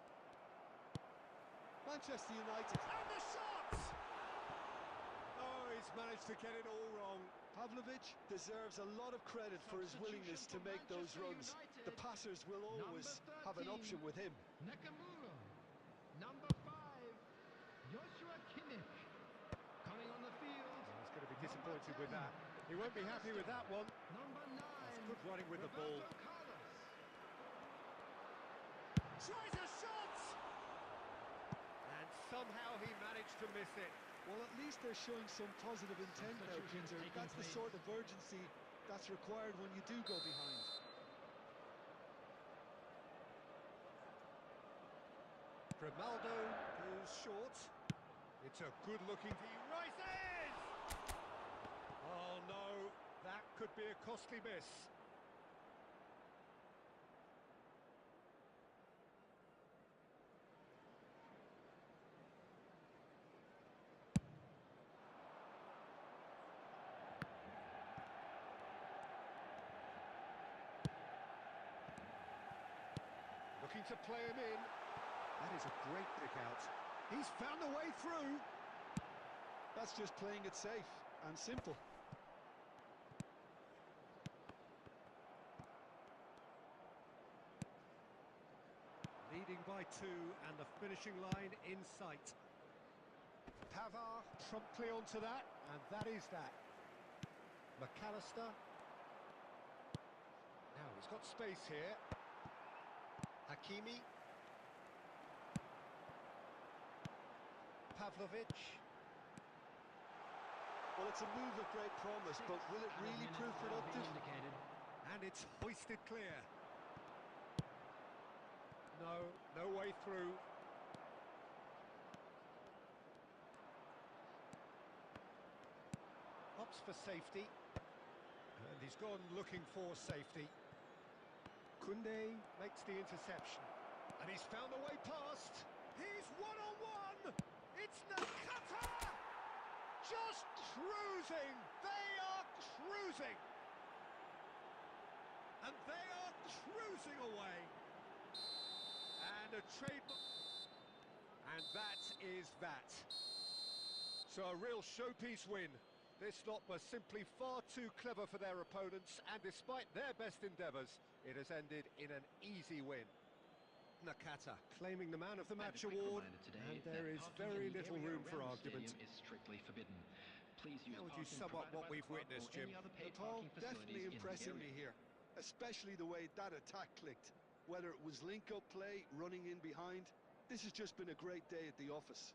Manchester United. And the shot! Oh, he's managed to get it all wrong. Pavlovic deserves a lot of credit for his willingness to make those runs. The passers will always have an option with him. Nakamura. Number 5, Joshua Kimmich. Coming on the field. Well, he's going to be disappointed with that. He won't be happy with that one. Number 9. That's good running with the ball. Roberto Carlos. Tries a shot! And somehow he managed to miss it. Well, at least they're showing some positive intent now, Peter. That's the sort of urgency that's required when you do go behind. Grimaldo goes short. It's a good-looking he rises! Oh no, that could be a costly miss. Looking to play him in. That is a great pick out. He's found a way through. That's just playing it safe and simple. Leading by 2 and the finishing line in sight. Pavard promptly onto that, and that is that. McAllister. Now he's got space here. Hakimi. Pavlovic. Well, it's a move of great promise, but will it really prove productive? And it's hoisted clear. No way through. Opts for safety. And he's gone looking for safety. Koundé makes the interception. And he's found the way past. He's one-on-one! It's Nakata! Just cruising! They are cruising! And they are cruising away! And a trade... And that is that. So a real showpiece win. This lot were simply far too clever for their opponents, and despite their best endeavours, it has ended in an easy win. Nakata claiming the Man of the Match award, and there is very little room for argument. Is strictly forbidden. Please use How would you parking sum up provided what by the we've club witnessed, or Jim? any other paid Paul, parking definitely facilities in the impressing me area. here, especially the way that attack clicked. Whether it was link-up play, running in behind, this has just been a great day at the office.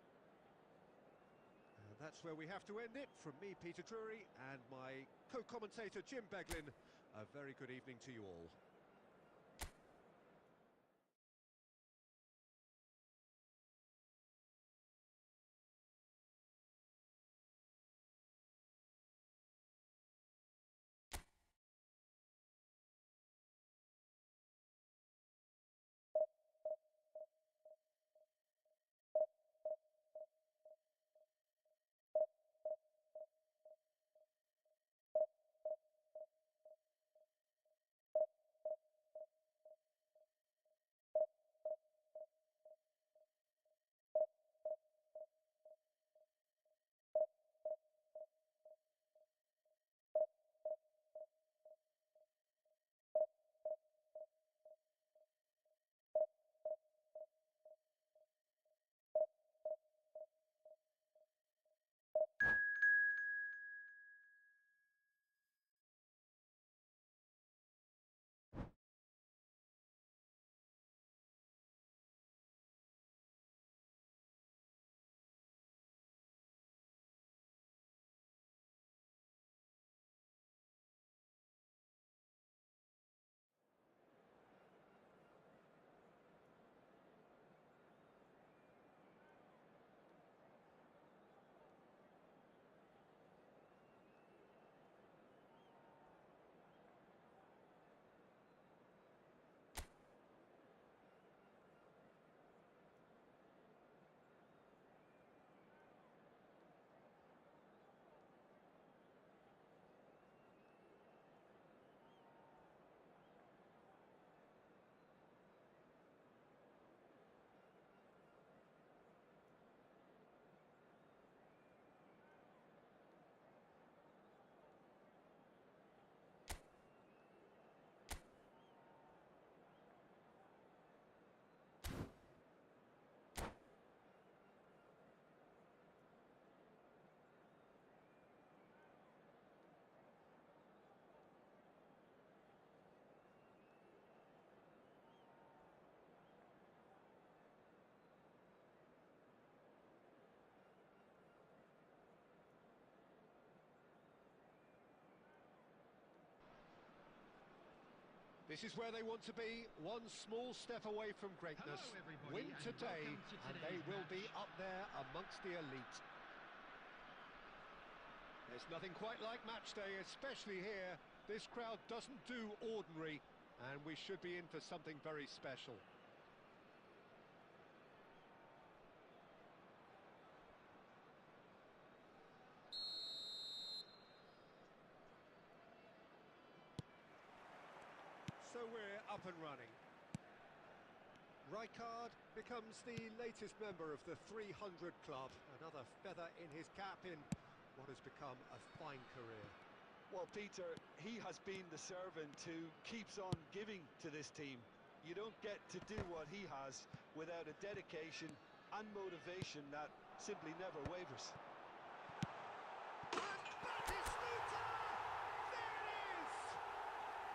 And that's where we have to end it. From me, Peter Drury, and my co-commentator, Jim Beglin, a very good evening to you all. This is where they want to be, one small step away from greatness. Hello, everybody, Win and today, welcome to and they today's will be match. up there amongst the elite. There's nothing quite like match day, especially here. This crowd doesn't do ordinary, and we should be in for something very special. So we're up and running. Rijkaard becomes the latest member of the 300 club, another feather in his cap in what has become a fine career. Well, Peter, he has been the servant who keeps on giving to this team. You don't get to do what he has without a dedication and motivation that simply never wavers.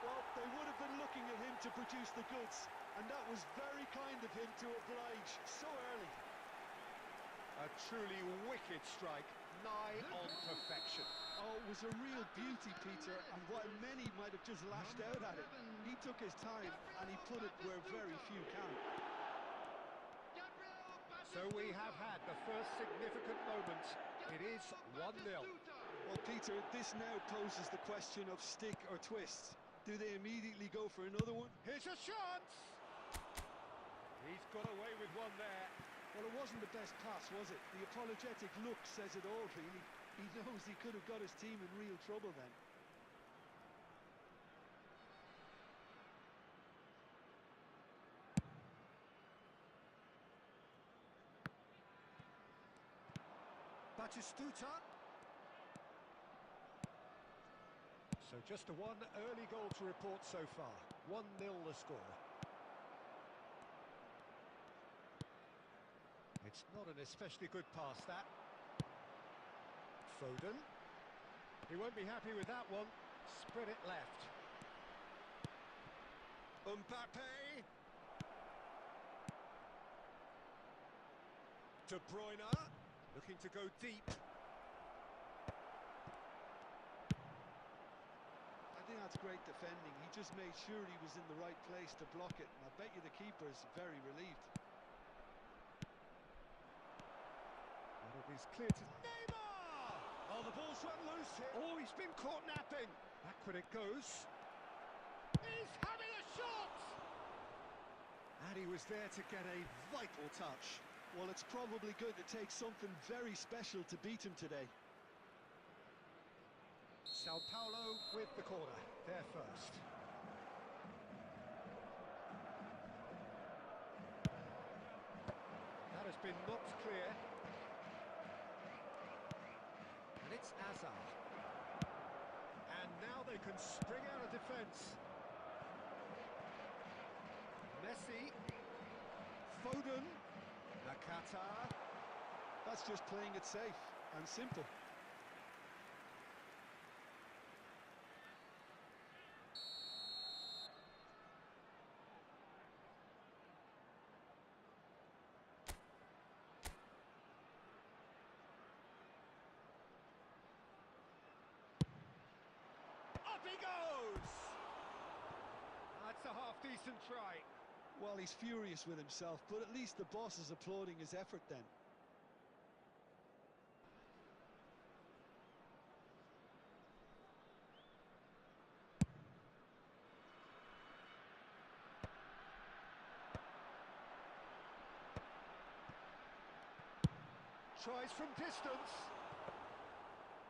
Well, they would have been looking at him to produce the goods, and that was very kind of him to oblige so early. A truly wicked strike, nigh on perfection. Oh, it was a real beauty, Peter, and while many might have just lashed out at it, he took his time and he put it where very few can. So we have had the first significant moment. It is 1-0. Well, Peter, this now poses the question of stick or twist. Do they immediately go for another one? Here's a chance! He's got away with one there. Well, it wasn't the best pass, was it? The apologetic look says it all, really. He knows he could have got his team in real trouble then. Batistuta. So just a one early goal to report so far. 1-0 the score. It's not an especially good pass, that. Foden. He won't be happy with that one. Spread it left. Mbappe. De Bruyne. Looking to go deep. I think that's great defending. He just made sure he was in the right place to block it. And I bet you the keeper's very relieved. And it is clear to Neymar! Oh, the ball's run loose here. Oh, he's been caught napping. Backward it goes. He's having a shot! And he was there to get a vital touch. Well, it's probably going to take something very special to beat him today. Sao Paulo with the corner. They're first. That has been knocked clear. And it's Azar. And now they can spring out of defence. Messi. Foden. Nakata. That's just playing it safe and simple. Up he goes! That's a half-decent try. Well, he's furious with himself, but at least the boss is applauding his effort then. Tries from distance.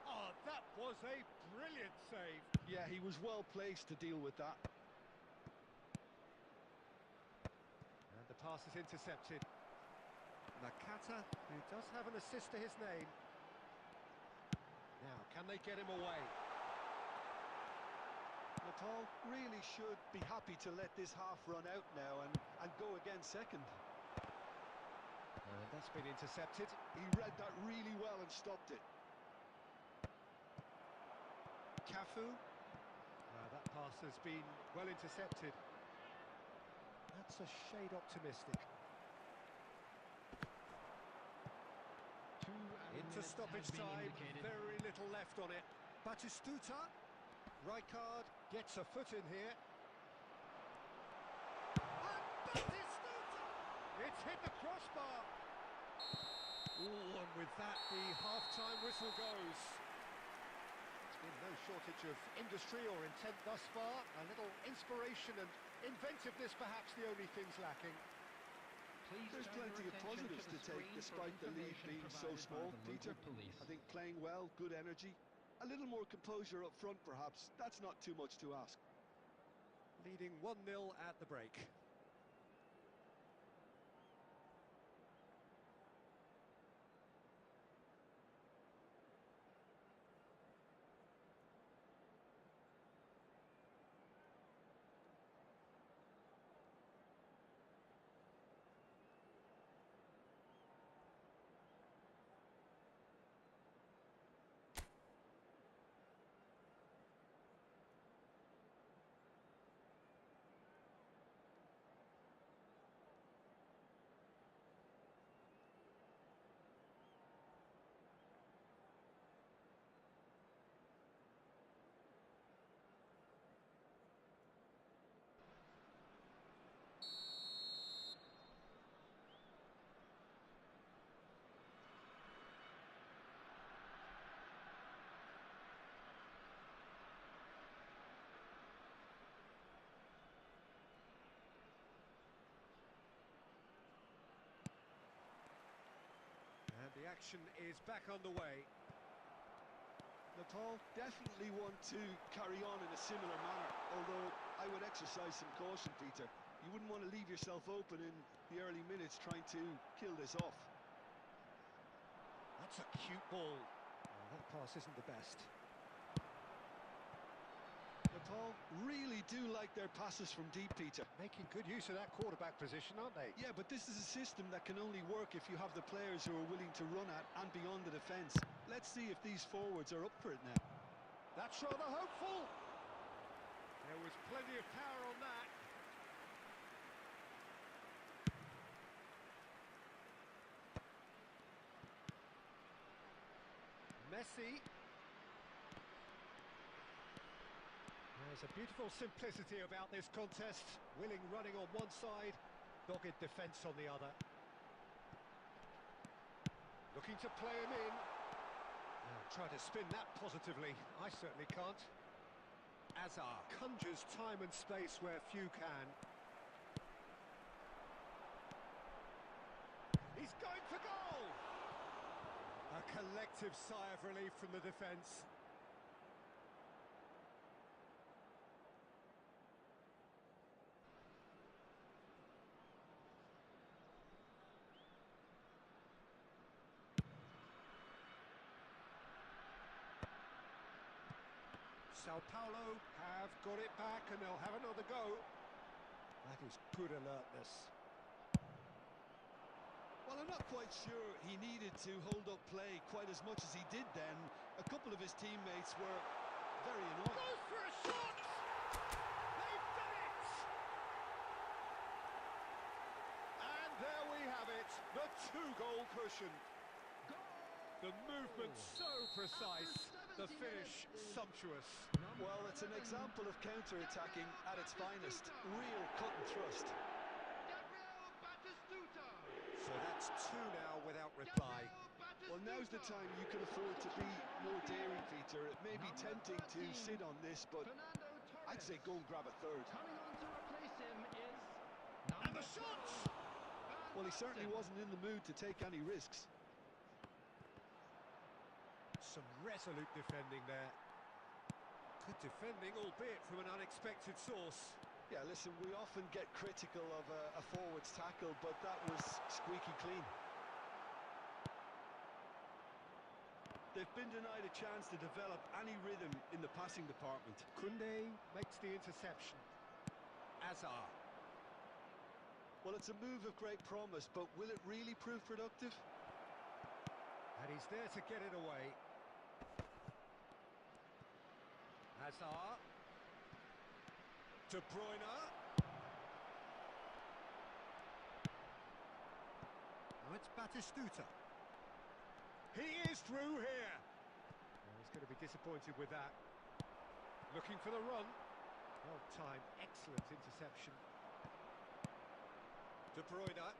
Oh, that was a brilliant save. Yeah, he was well placed to deal with that. And the pass is intercepted. Nakata, who does have an assist to his name. Now, can they get him away? Nepal really should be happy to let this half run out now and go again second. And that's been intercepted. He read that really well and stopped it. Cafu. That pass has been well intercepted. That's a shade optimistic. Into stoppage time, very little left on it. Batistuta, Rijkaard gets a foot in here. And Batistuta! It's hit the crossbar. Oh, and with that, the half-time whistle goes. There's been no shortage of industry or intent thus far. A little inspiration and inventiveness, perhaps the only things lacking. There's plenty of positives to take despite the lead being so small, Peter. I think playing well, good energy, a little more composure up front perhaps. That's not too much to ask. Leading 1-0 at the break. The action is back underway. Nepal definitely want to carry on in a similar manner, although I would exercise some caution, Peter. You wouldn't want to leave yourself open in the early minutes trying to kill this off. That's a cute ball. Oh, that pass isn't the best. Nepal really do like their passes from deep, Peter. Making good use of that quarterback position, aren't they? Yeah, but this is a system that can only work if you have the players who are willing to run at and beyond the defence. Let's see if these forwards are up for it now. That's rather hopeful. There was plenty of power on that. Messi. There's a beautiful simplicity about this contest. Willing running on one side, dogged defence on the other. Looking to play him in. Now try to spin that positively. I certainly can't. Azar conjures time and space where few can. He's going for goal! A collective sigh of relief from the defence. Sao Paulo have got it back and they'll have another go. That is good alertness. Well, I'm not quite sure he needed to hold up play quite as much as he did then. A couple of his teammates were very annoyed. Goes for a shot! They've done it! And there we have it, the two-goal cushion. The movement so precise, the finish sumptuous. Well, it's an example of counter-attacking at its finest. Real cut and thrust. So that's two now without reply. Well, now's the time you can afford to be more daring, Peter. It may be tempting to sit on this, but I'd say go and grab a third. Coming on to replace him is And number the shot! Well, he certainly wasn't in the mood to take any risks. Some resolute defending there. Good defending, albeit from an unexpected source. Yeah, listen, we often get critical of a forward's tackle, but that was squeaky clean. They've been denied a chance to develop any rhythm in the passing department. Koundé makes the interception. Azar. Well, it's a move of great promise, but will it really prove productive? And he's there to get it away. Azar. De Bruyne. Now it's Batistuta. He is through here. Oh, he's going to be disappointed with that. Looking for the run. Well timed, excellent interception. De Bruyne.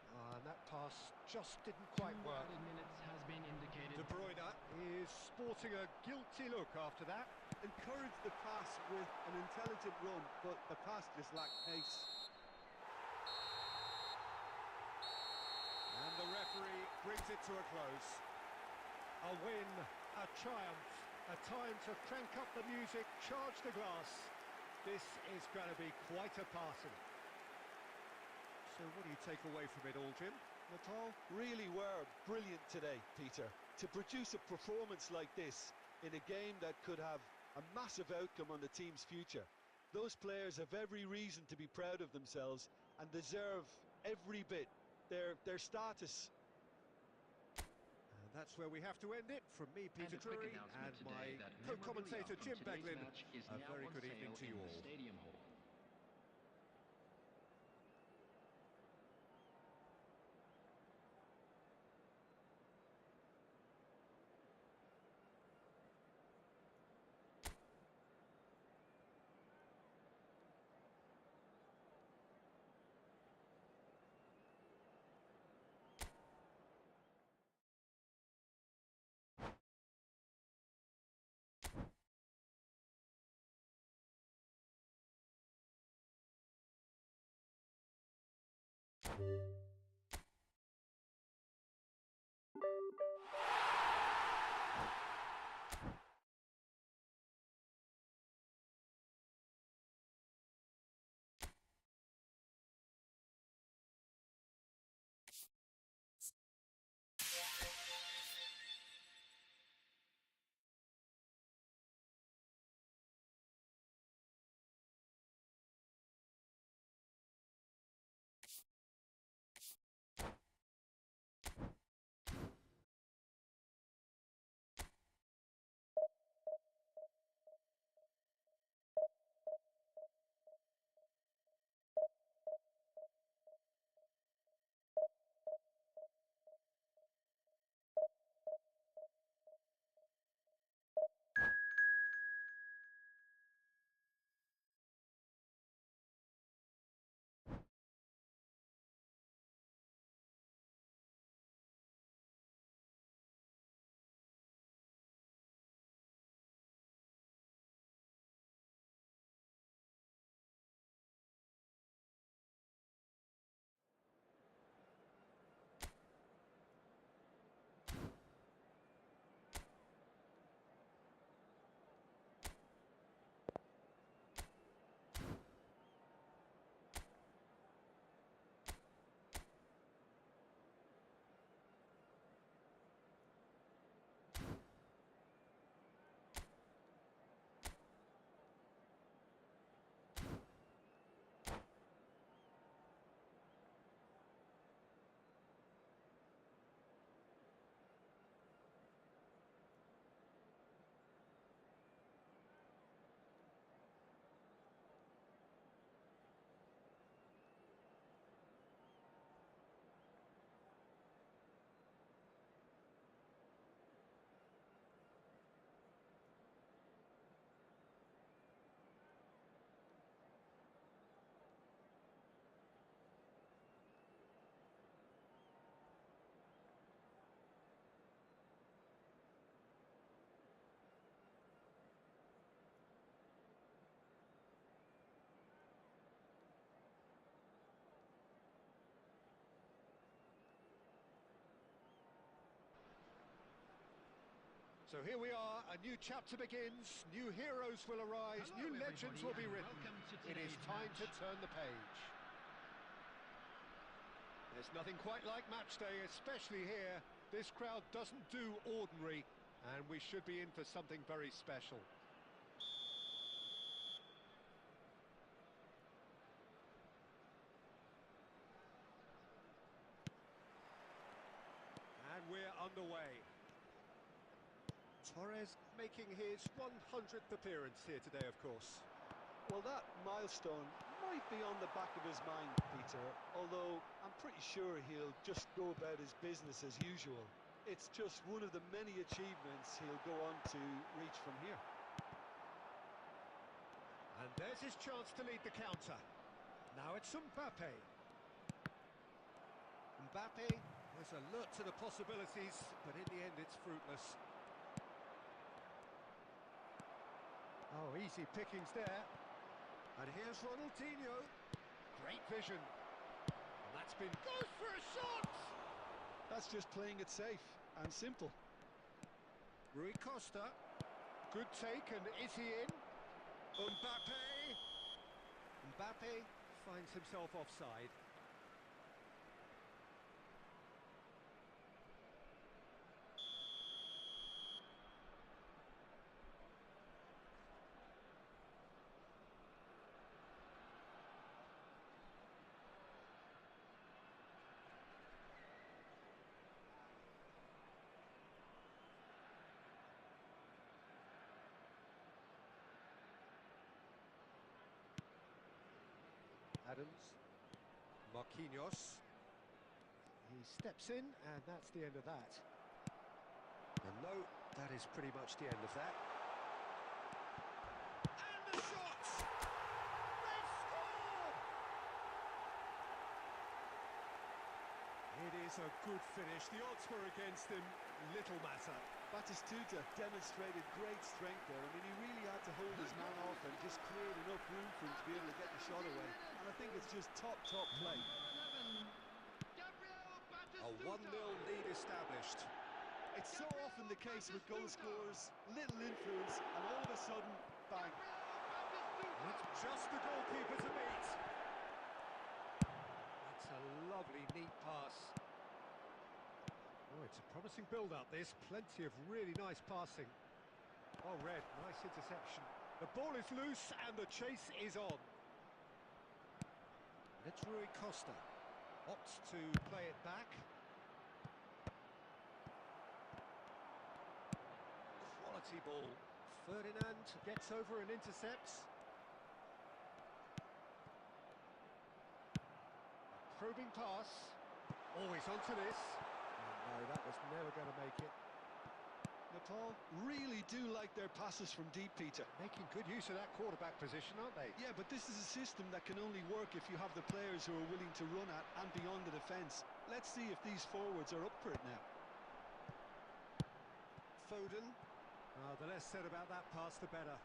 And that pass just didn't quite work. minutes has been indicated. De Bruyne is sporting a guilty look after that. Encourage the pass with an intelligent run, but the pass just lacked pace. And the referee brings it to a close. A win, a triumph, a time to crank up the music, charge the glass. This is going to be quite a party. So what do you take away from it all, Jim? Nepal really were brilliant today, Peter. To produce a performance like this in a game that could have a massive outcome on the team's future. Those players have every reason to be proud of themselves and deserve every bit their status. And that's where we have to end it. From me, Peter And a quick Drury, announcement and my today that co-commentator memorabilia Jim from today's Beglin. match is A now very on good evening sale to you in all. the Stadium Hall. So here we are, a new chapter begins, new heroes will arise, Hello, new legends will everybody, be and written. welcome to It is today's time to match. turn the page. There's nothing quite like match day, especially here. This crowd doesn't do ordinary, and we should be in for something very special. And we're underway. Torres making his 100th appearance here today, of course. Well, that milestone might be on the back of his mind, Peter, although I'm pretty sure he'll just go about his business as usual. It's just one of the many achievements he'll go on to reach from here. And there's his chance to lead the counter. Now it's Mbappe. Mbappe was alert to the possibilities, but in the end it's fruitless. Oh, easy pickings there. And here's Ronaldinho. Great vision. And that's been... Goes for a shot! That's just playing it safe and simple. Rui Costa. Good take, and is he in? Mbappe! Mbappe finds himself offside. Adams, Marquinhos, he steps in, and that's the end of that. And no, that is pretty much the end of that. And the shot! They scored! It is a good finish. The odds were against him, little matter. Batistuta demonstrated great strength there. I mean, he really had to hold his man off and just create enough room for him to be able to get the shot away. And I think it's just top play. A 1-0 lead established. It's so often the case with goal scorers, little influence, and all of a sudden, bang. And it's just the goalkeeper to beat. That's a lovely, neat pass. Oh, it's a promising build-up, this. Plenty of really nice passing. Oh, Red, nice interception. The ball is loose and the chase is on. And it's Rui Costa. Opts to play it back. Quality ball. Ferdinand gets over and intercepts. Probing pass. Always onto this. No, that was never going to make it. Nepal really do like their passes from deep, Peter. Making good use of that quarterback position, aren't they? Yeah, but this is a system that can only work if you have the players who are willing to run at and beyond the defence. Let's see if these forwards are up for it now. Foden. Oh, the less said about that pass, the better.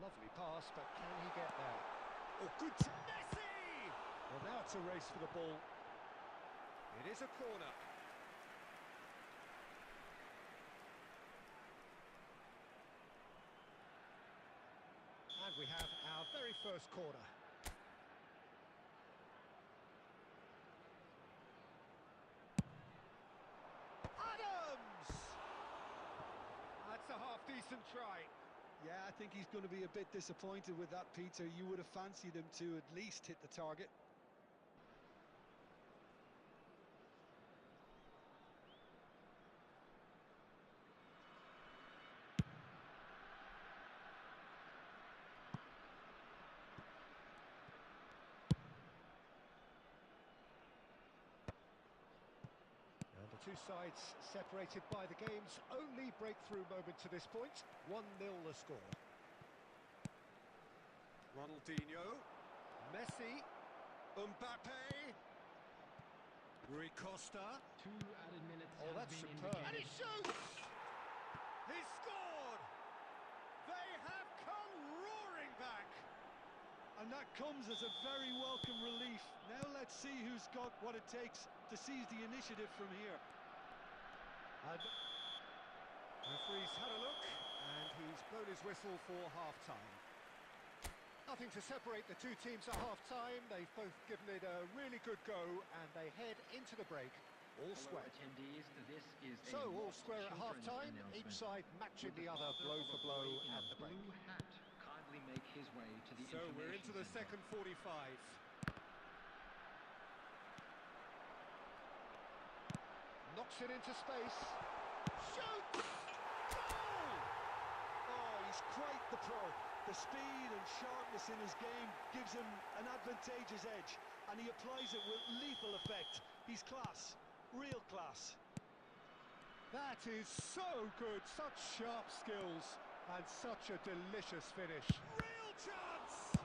Lovely pass, but can he get there? Oh, good to Messi! Well, now it's a race for the ball. It is a corner. And we have our very first corner. Adams! That's a half-decent try. Yeah, I think he's going to be a bit disappointed with that, Peter. You would have fancied him to at least hit the target. And the two sides separated by the game's only breakthrough moment to this point. 1-0 the score. Ronaldinho, Messi, Mbappe, Rui Costa. 2 added minutes Oh, has that's been superb. And he indicated. shoots! He scored! They have come roaring back! And that comes as a very welcome relief. Now let's see who's got what it takes to seize the initiative from here. And referee's had a look, and he's blown his whistle for half-time. Nothing to separate the two teams at half-time. They've both given it a really good go, and they head into the break all square. Attendees, this is So, all square at half-time, each side matching the other blow for blow at the break. Blue hat kindly make his way to the So we're into the information second 45. Knocks it into space. Shoots! Goal! Oh, he's quite the pro. The speed and sharpness in his game gives him an advantageous edge, and he applies it with lethal effect. He's class, real class. That is so good, such sharp skills, and such a delicious finish. Real chance!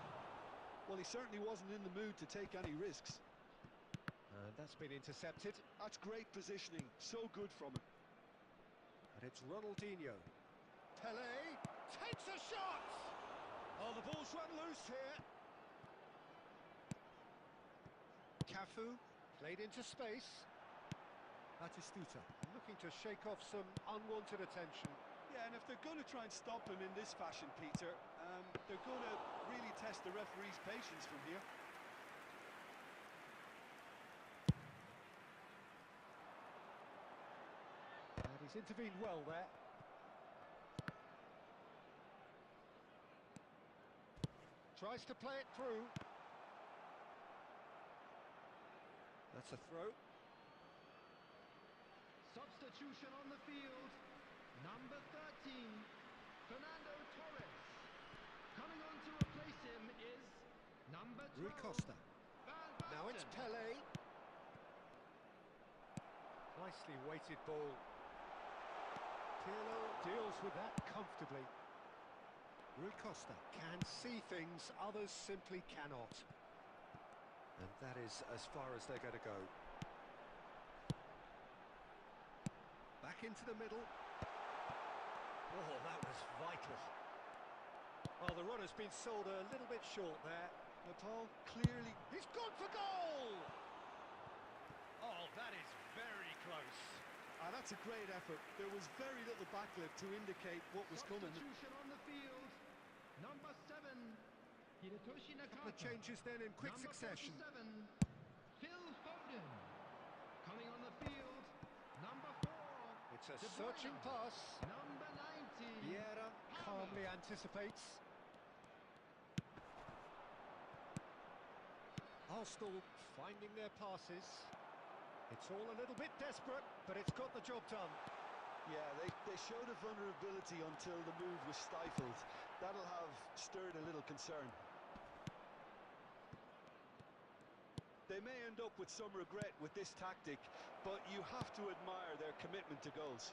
Well, he certainly wasn't in the mood to take any risks. And that's been intercepted. That's great positioning, so good from him. And it's Ronaldinho. Pelé takes a shot! Oh, the ball's run loose here. Cafu played into space. Batistuta looking to shake off some unwanted attention. Yeah, and if they're going to try and stop him in this fashion, Peter, they're going to really test the referee's patience from here. And he's intervened well there. Tries to play it through. That's a throw. Substitution on the field. Number 13, Fernando Torres. Coming on to replace him is number 12, Rui Costa. Van Now it's Basten. Pelé. Nicely weighted ball. Pirlo deals with that comfortably. Rui Costa can see things others simply cannot. And that is as far as they're going to go. Back into the middle. Oh, that was vital. Well, the run has been sold a little bit short there. Nepal clearly... He's gone for goal! Oh, that is very close. that's a great effort. There was very little backlift to indicate what was coming. Substitution on the field. Number 7, Hirotoshi A couple of Nakata. changes then in quick Number succession. 47, Phil Foden. Coming on the field, number 4. It's a De Bruyne. searching pass. Number 90. Vieira calmly anticipates. Arsenal finding their passes. It's all a little bit desperate, but it's got the job done. Yeah, they showed a vulnerability until the move was stifled. That'll have stirred a little concern. They may end up with some regret with this tactic, but you have to admire their commitment to goals.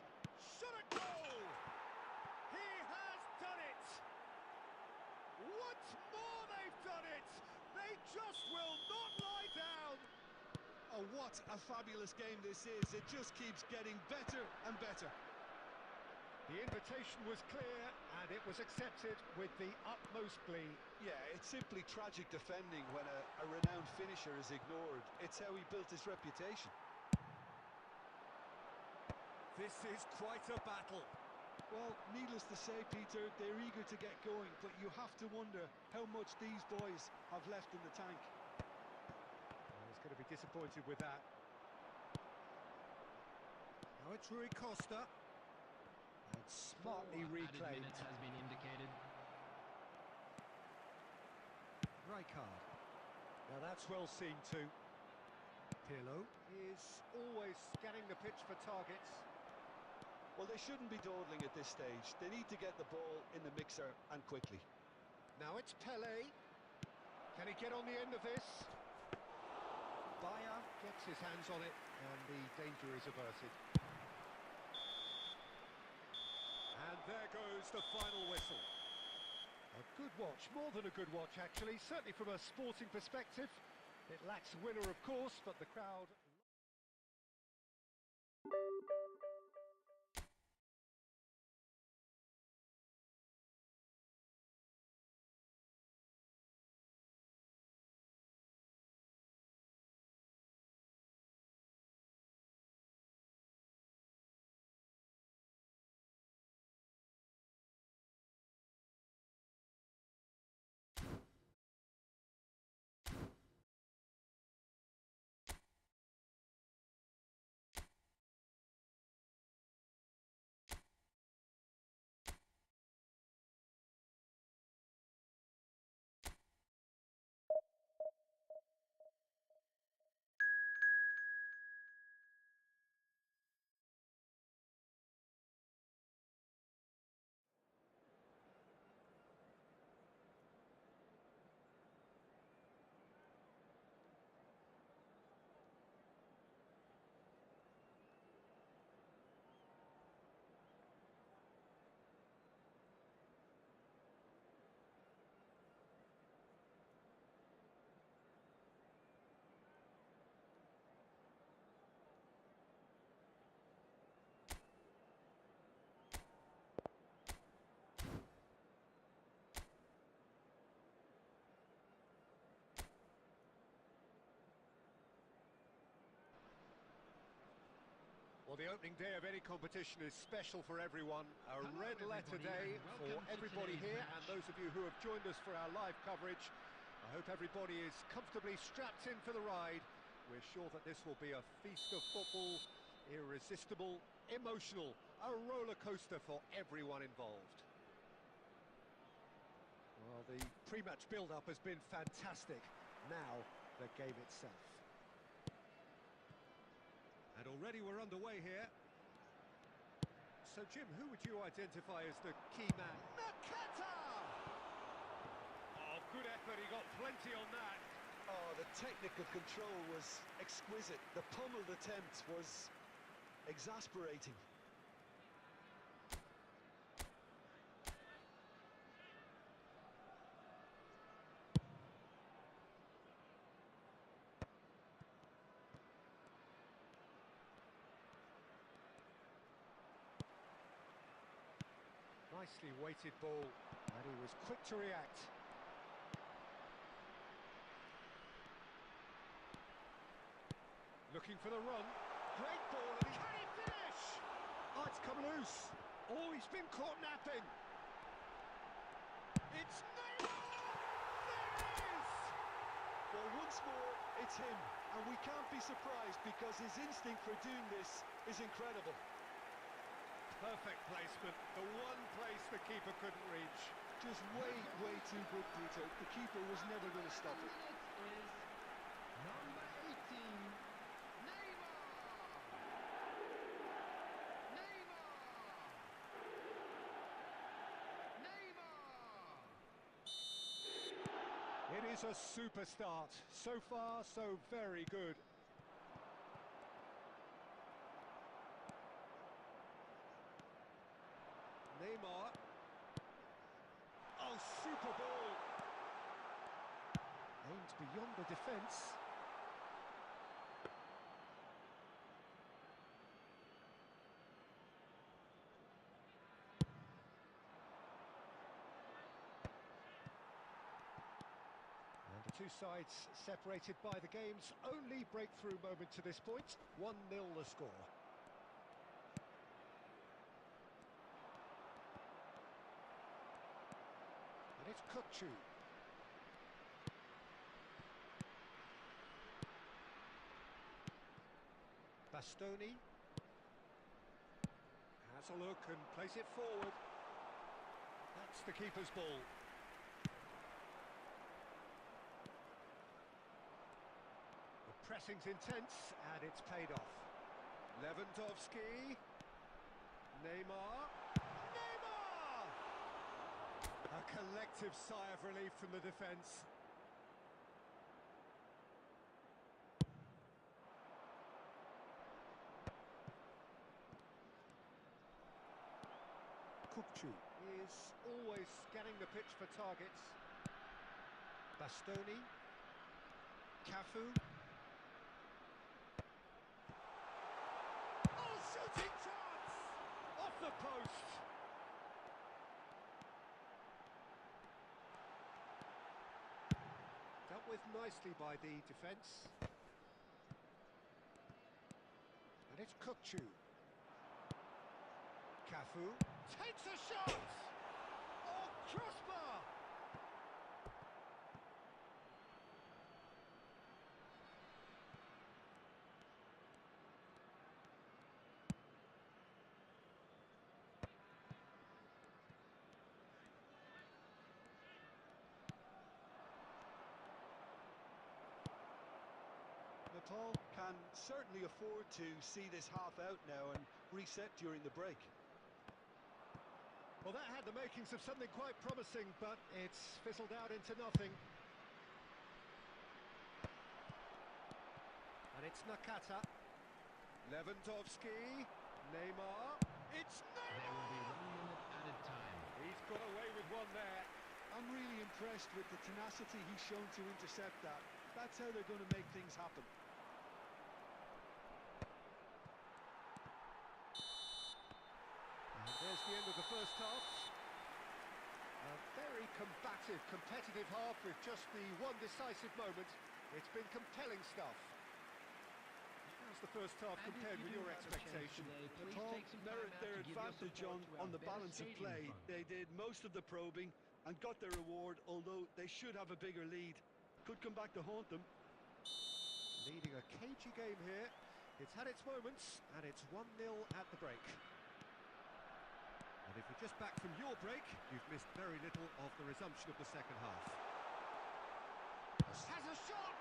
Shot a goal! He has done it! Once more they've done it! They just will not lie down! Oh, what a fabulous game this is. It just keeps getting better and better. The invitation was clear, and it was accepted with the utmost glee. Yeah, it's simply tragic defending when a renowned finisher is ignored. It's how he built his reputation. This is quite a battle. Well, needless to say, Peter, they're eager to get going, but you have to wonder how much these boys have left in the tank. Well, he's going to be disappointed with that. Now it's Rui Costa. And smartly 4 added reclaimed. minutes has been indicated. Rijkaard. Now that's well seen too. Pirlo is always scanning the pitch for targets. Well, they shouldn't be dawdling at this stage. They need to get the ball in the mixer and quickly. Now it's Pelé. Can he get on the end of this? Bayer gets his hands on it and the danger is averted. And there goes the final whistle. A good watch, more than a good watch actually, certainly from a sporting perspective. It lacks a winner of course, but the crowd Well, the opening day of any competition is special for everyone. A Hello, red letter everybody, day and for welcome to everybody today's here, match. and those of you who have joined us for our live coverage. I hope everybody is comfortably strapped in for the ride. We're sure that this will be a feast of football, irresistible, emotional, a roller coaster for everyone involved. Well, the pre-match build-up has been fantastic. Now, the game itself. And already we're underway here. So, Jim, who would you identify as the key man? Nakata! Oh, good effort, he got plenty on that. Oh, the technical control was exquisite. The pummeled attempt was exasperating. Nicely weighted ball, and he was quick to react. Looking for the run. Great ball, and can he finish? Oh, it's come loose. Oh, he's been caught napping. It's Neymar! There it is! Well, once more, it's him, and we can't be surprised because his instinct for doing this is incredible. Perfect placement, the one place the keeper couldn't reach. Just way too good, Peter. The keeper was never going to stop it. Is number 18, Neymar! Neymar! Neymar! It is a super start. So far, so very good. Neymar. Oh, super ball. Aimed beyond the defence. And the two sides separated by the game's only breakthrough moment to this point. 1-0 the score. And it's Kukçu. Bastoni. Has a look and plays it forward. That's the keeper's ball. The pressing's intense and it's paid off. Lewandowski. Neymar. Neymar! A collective sigh of relief from the defence. Kukçu is always scanning the pitch for targets. Bastoni. Cafu. Oh, shooting chance! Off the post! Dealt with nicely by the defence. And it's Kukçu. Cafu takes a shot! Oh, crossbar! Nepal can certainly afford to see this half out now and reset during the break. Well, that had the makings of something quite promising, but it's fizzled out into nothing. And it's Nakata. Lewandowski. Neymar. It's There will be Neymar! 1 minute added time. He's got away with one there. I'm really impressed with the tenacity he's shown to intercept that. That's how they're going to make things happen. And there's the end of the first half. A very combative, competitive half with just the one decisive moment. It's been compelling stuff. How's the first half And if compared you with do your have a chance expectation? today, please Paul take some time merit out their to give your advantage support to our on the better balance of stadium play. fund. They did most of the probing and got their reward, although they should have a bigger lead. Could come back to haunt them. Leading a cagey game here. It's had its moments, and it's 1-0 at the break. And if you're just back from your break, you've missed very little of the resumption of the second half. Has a shot!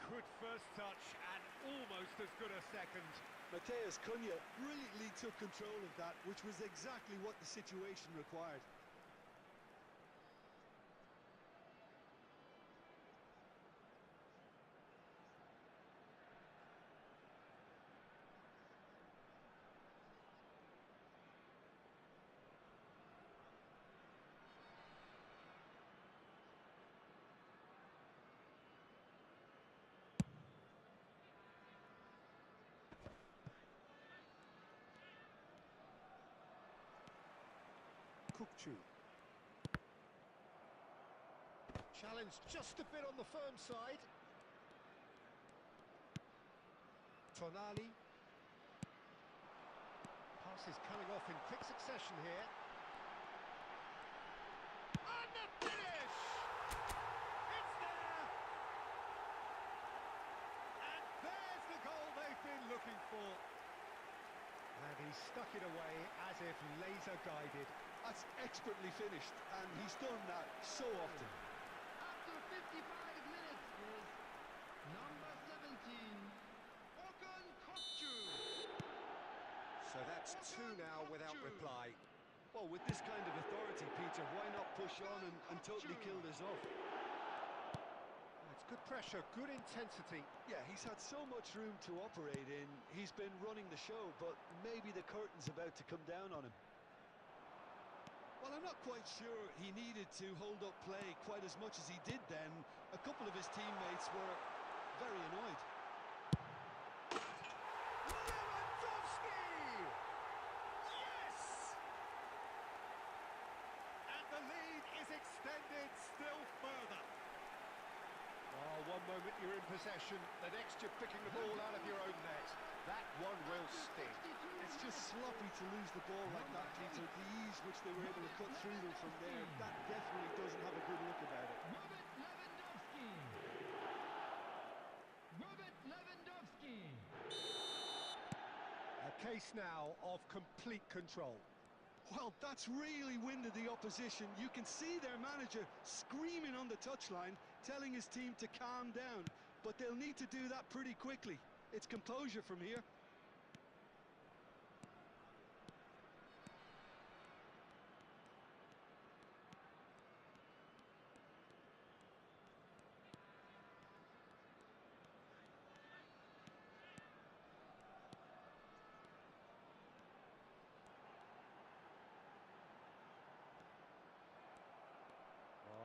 Good first touch, and almost as good a second. Mateus Cunha brilliantly took control of that, which was exactly what the situation required. Kukçu. Challenge just a bit on the firm side. Tonali. Passes coming off in quick succession here. And the finish! It's there! And there's the goal they've been looking for. And he stuck it away as if laser guided. That's expertly finished, and he's done that so often. After 55 minutes is number 17, Orkun Kokcu. So that's two now without reply. Well, with this kind of authority, Peter, why not push on and totally kill this off? It's good pressure, good intensity. Yeah, he's had so much room to operate in. He's been running the show, but maybe the curtain's about to come down on him. Well, I'm not quite sure he needed to hold up play quite as much as he did then. A couple of his teammates were very annoyed. Lewandowski! Yes! And the lead is extended still further. Oh, one moment you're in possession, the next you're picking the ball out of your own net. That one will sting. It's just sloppy to lose the ball like that, Peter. The ease which they were able to cut through them from there, that definitely doesn't have a good look about it. Robert Lewandowski. Robert Lewandowski. A case now of complete control. Well, that's really winded the opposition. You can see their manager screaming on the touchline, telling his team to calm down. But they'll need to do that pretty quickly. It's composure from here.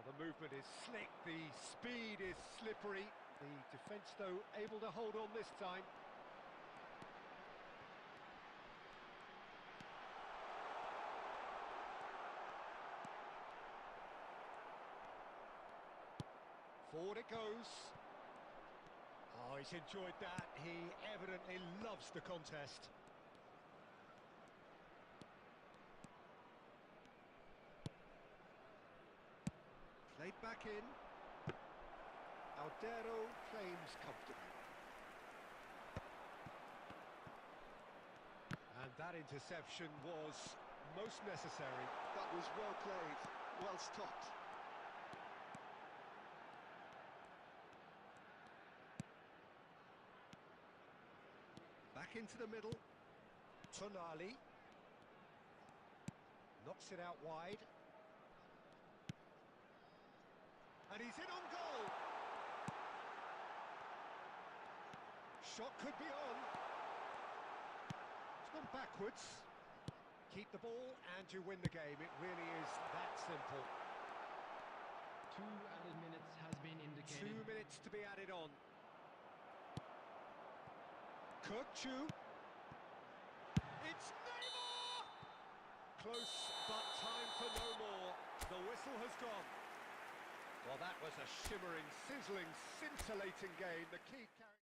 The movement is slick, the speed is slippery. The defence, though, able to hold on this time. Forward it goes. Oh, he's enjoyed that. He evidently loves the contest. Played back in. Aldero claims comfortably. And that interception was most necessary. That was well played, well stopped. Back into the middle. Tonali. Knocks it out wide. And he's in on goal. Shot could be on. It's gone backwards. Keep the ball and you win the game. It really is that simple. 2 added minutes has been indicated. 2 minutes to be added on. Kukçu. It's Neymar! Close, but time for no more. The whistle has gone. Well, that was a shimmering, sizzling, scintillating game. The key character...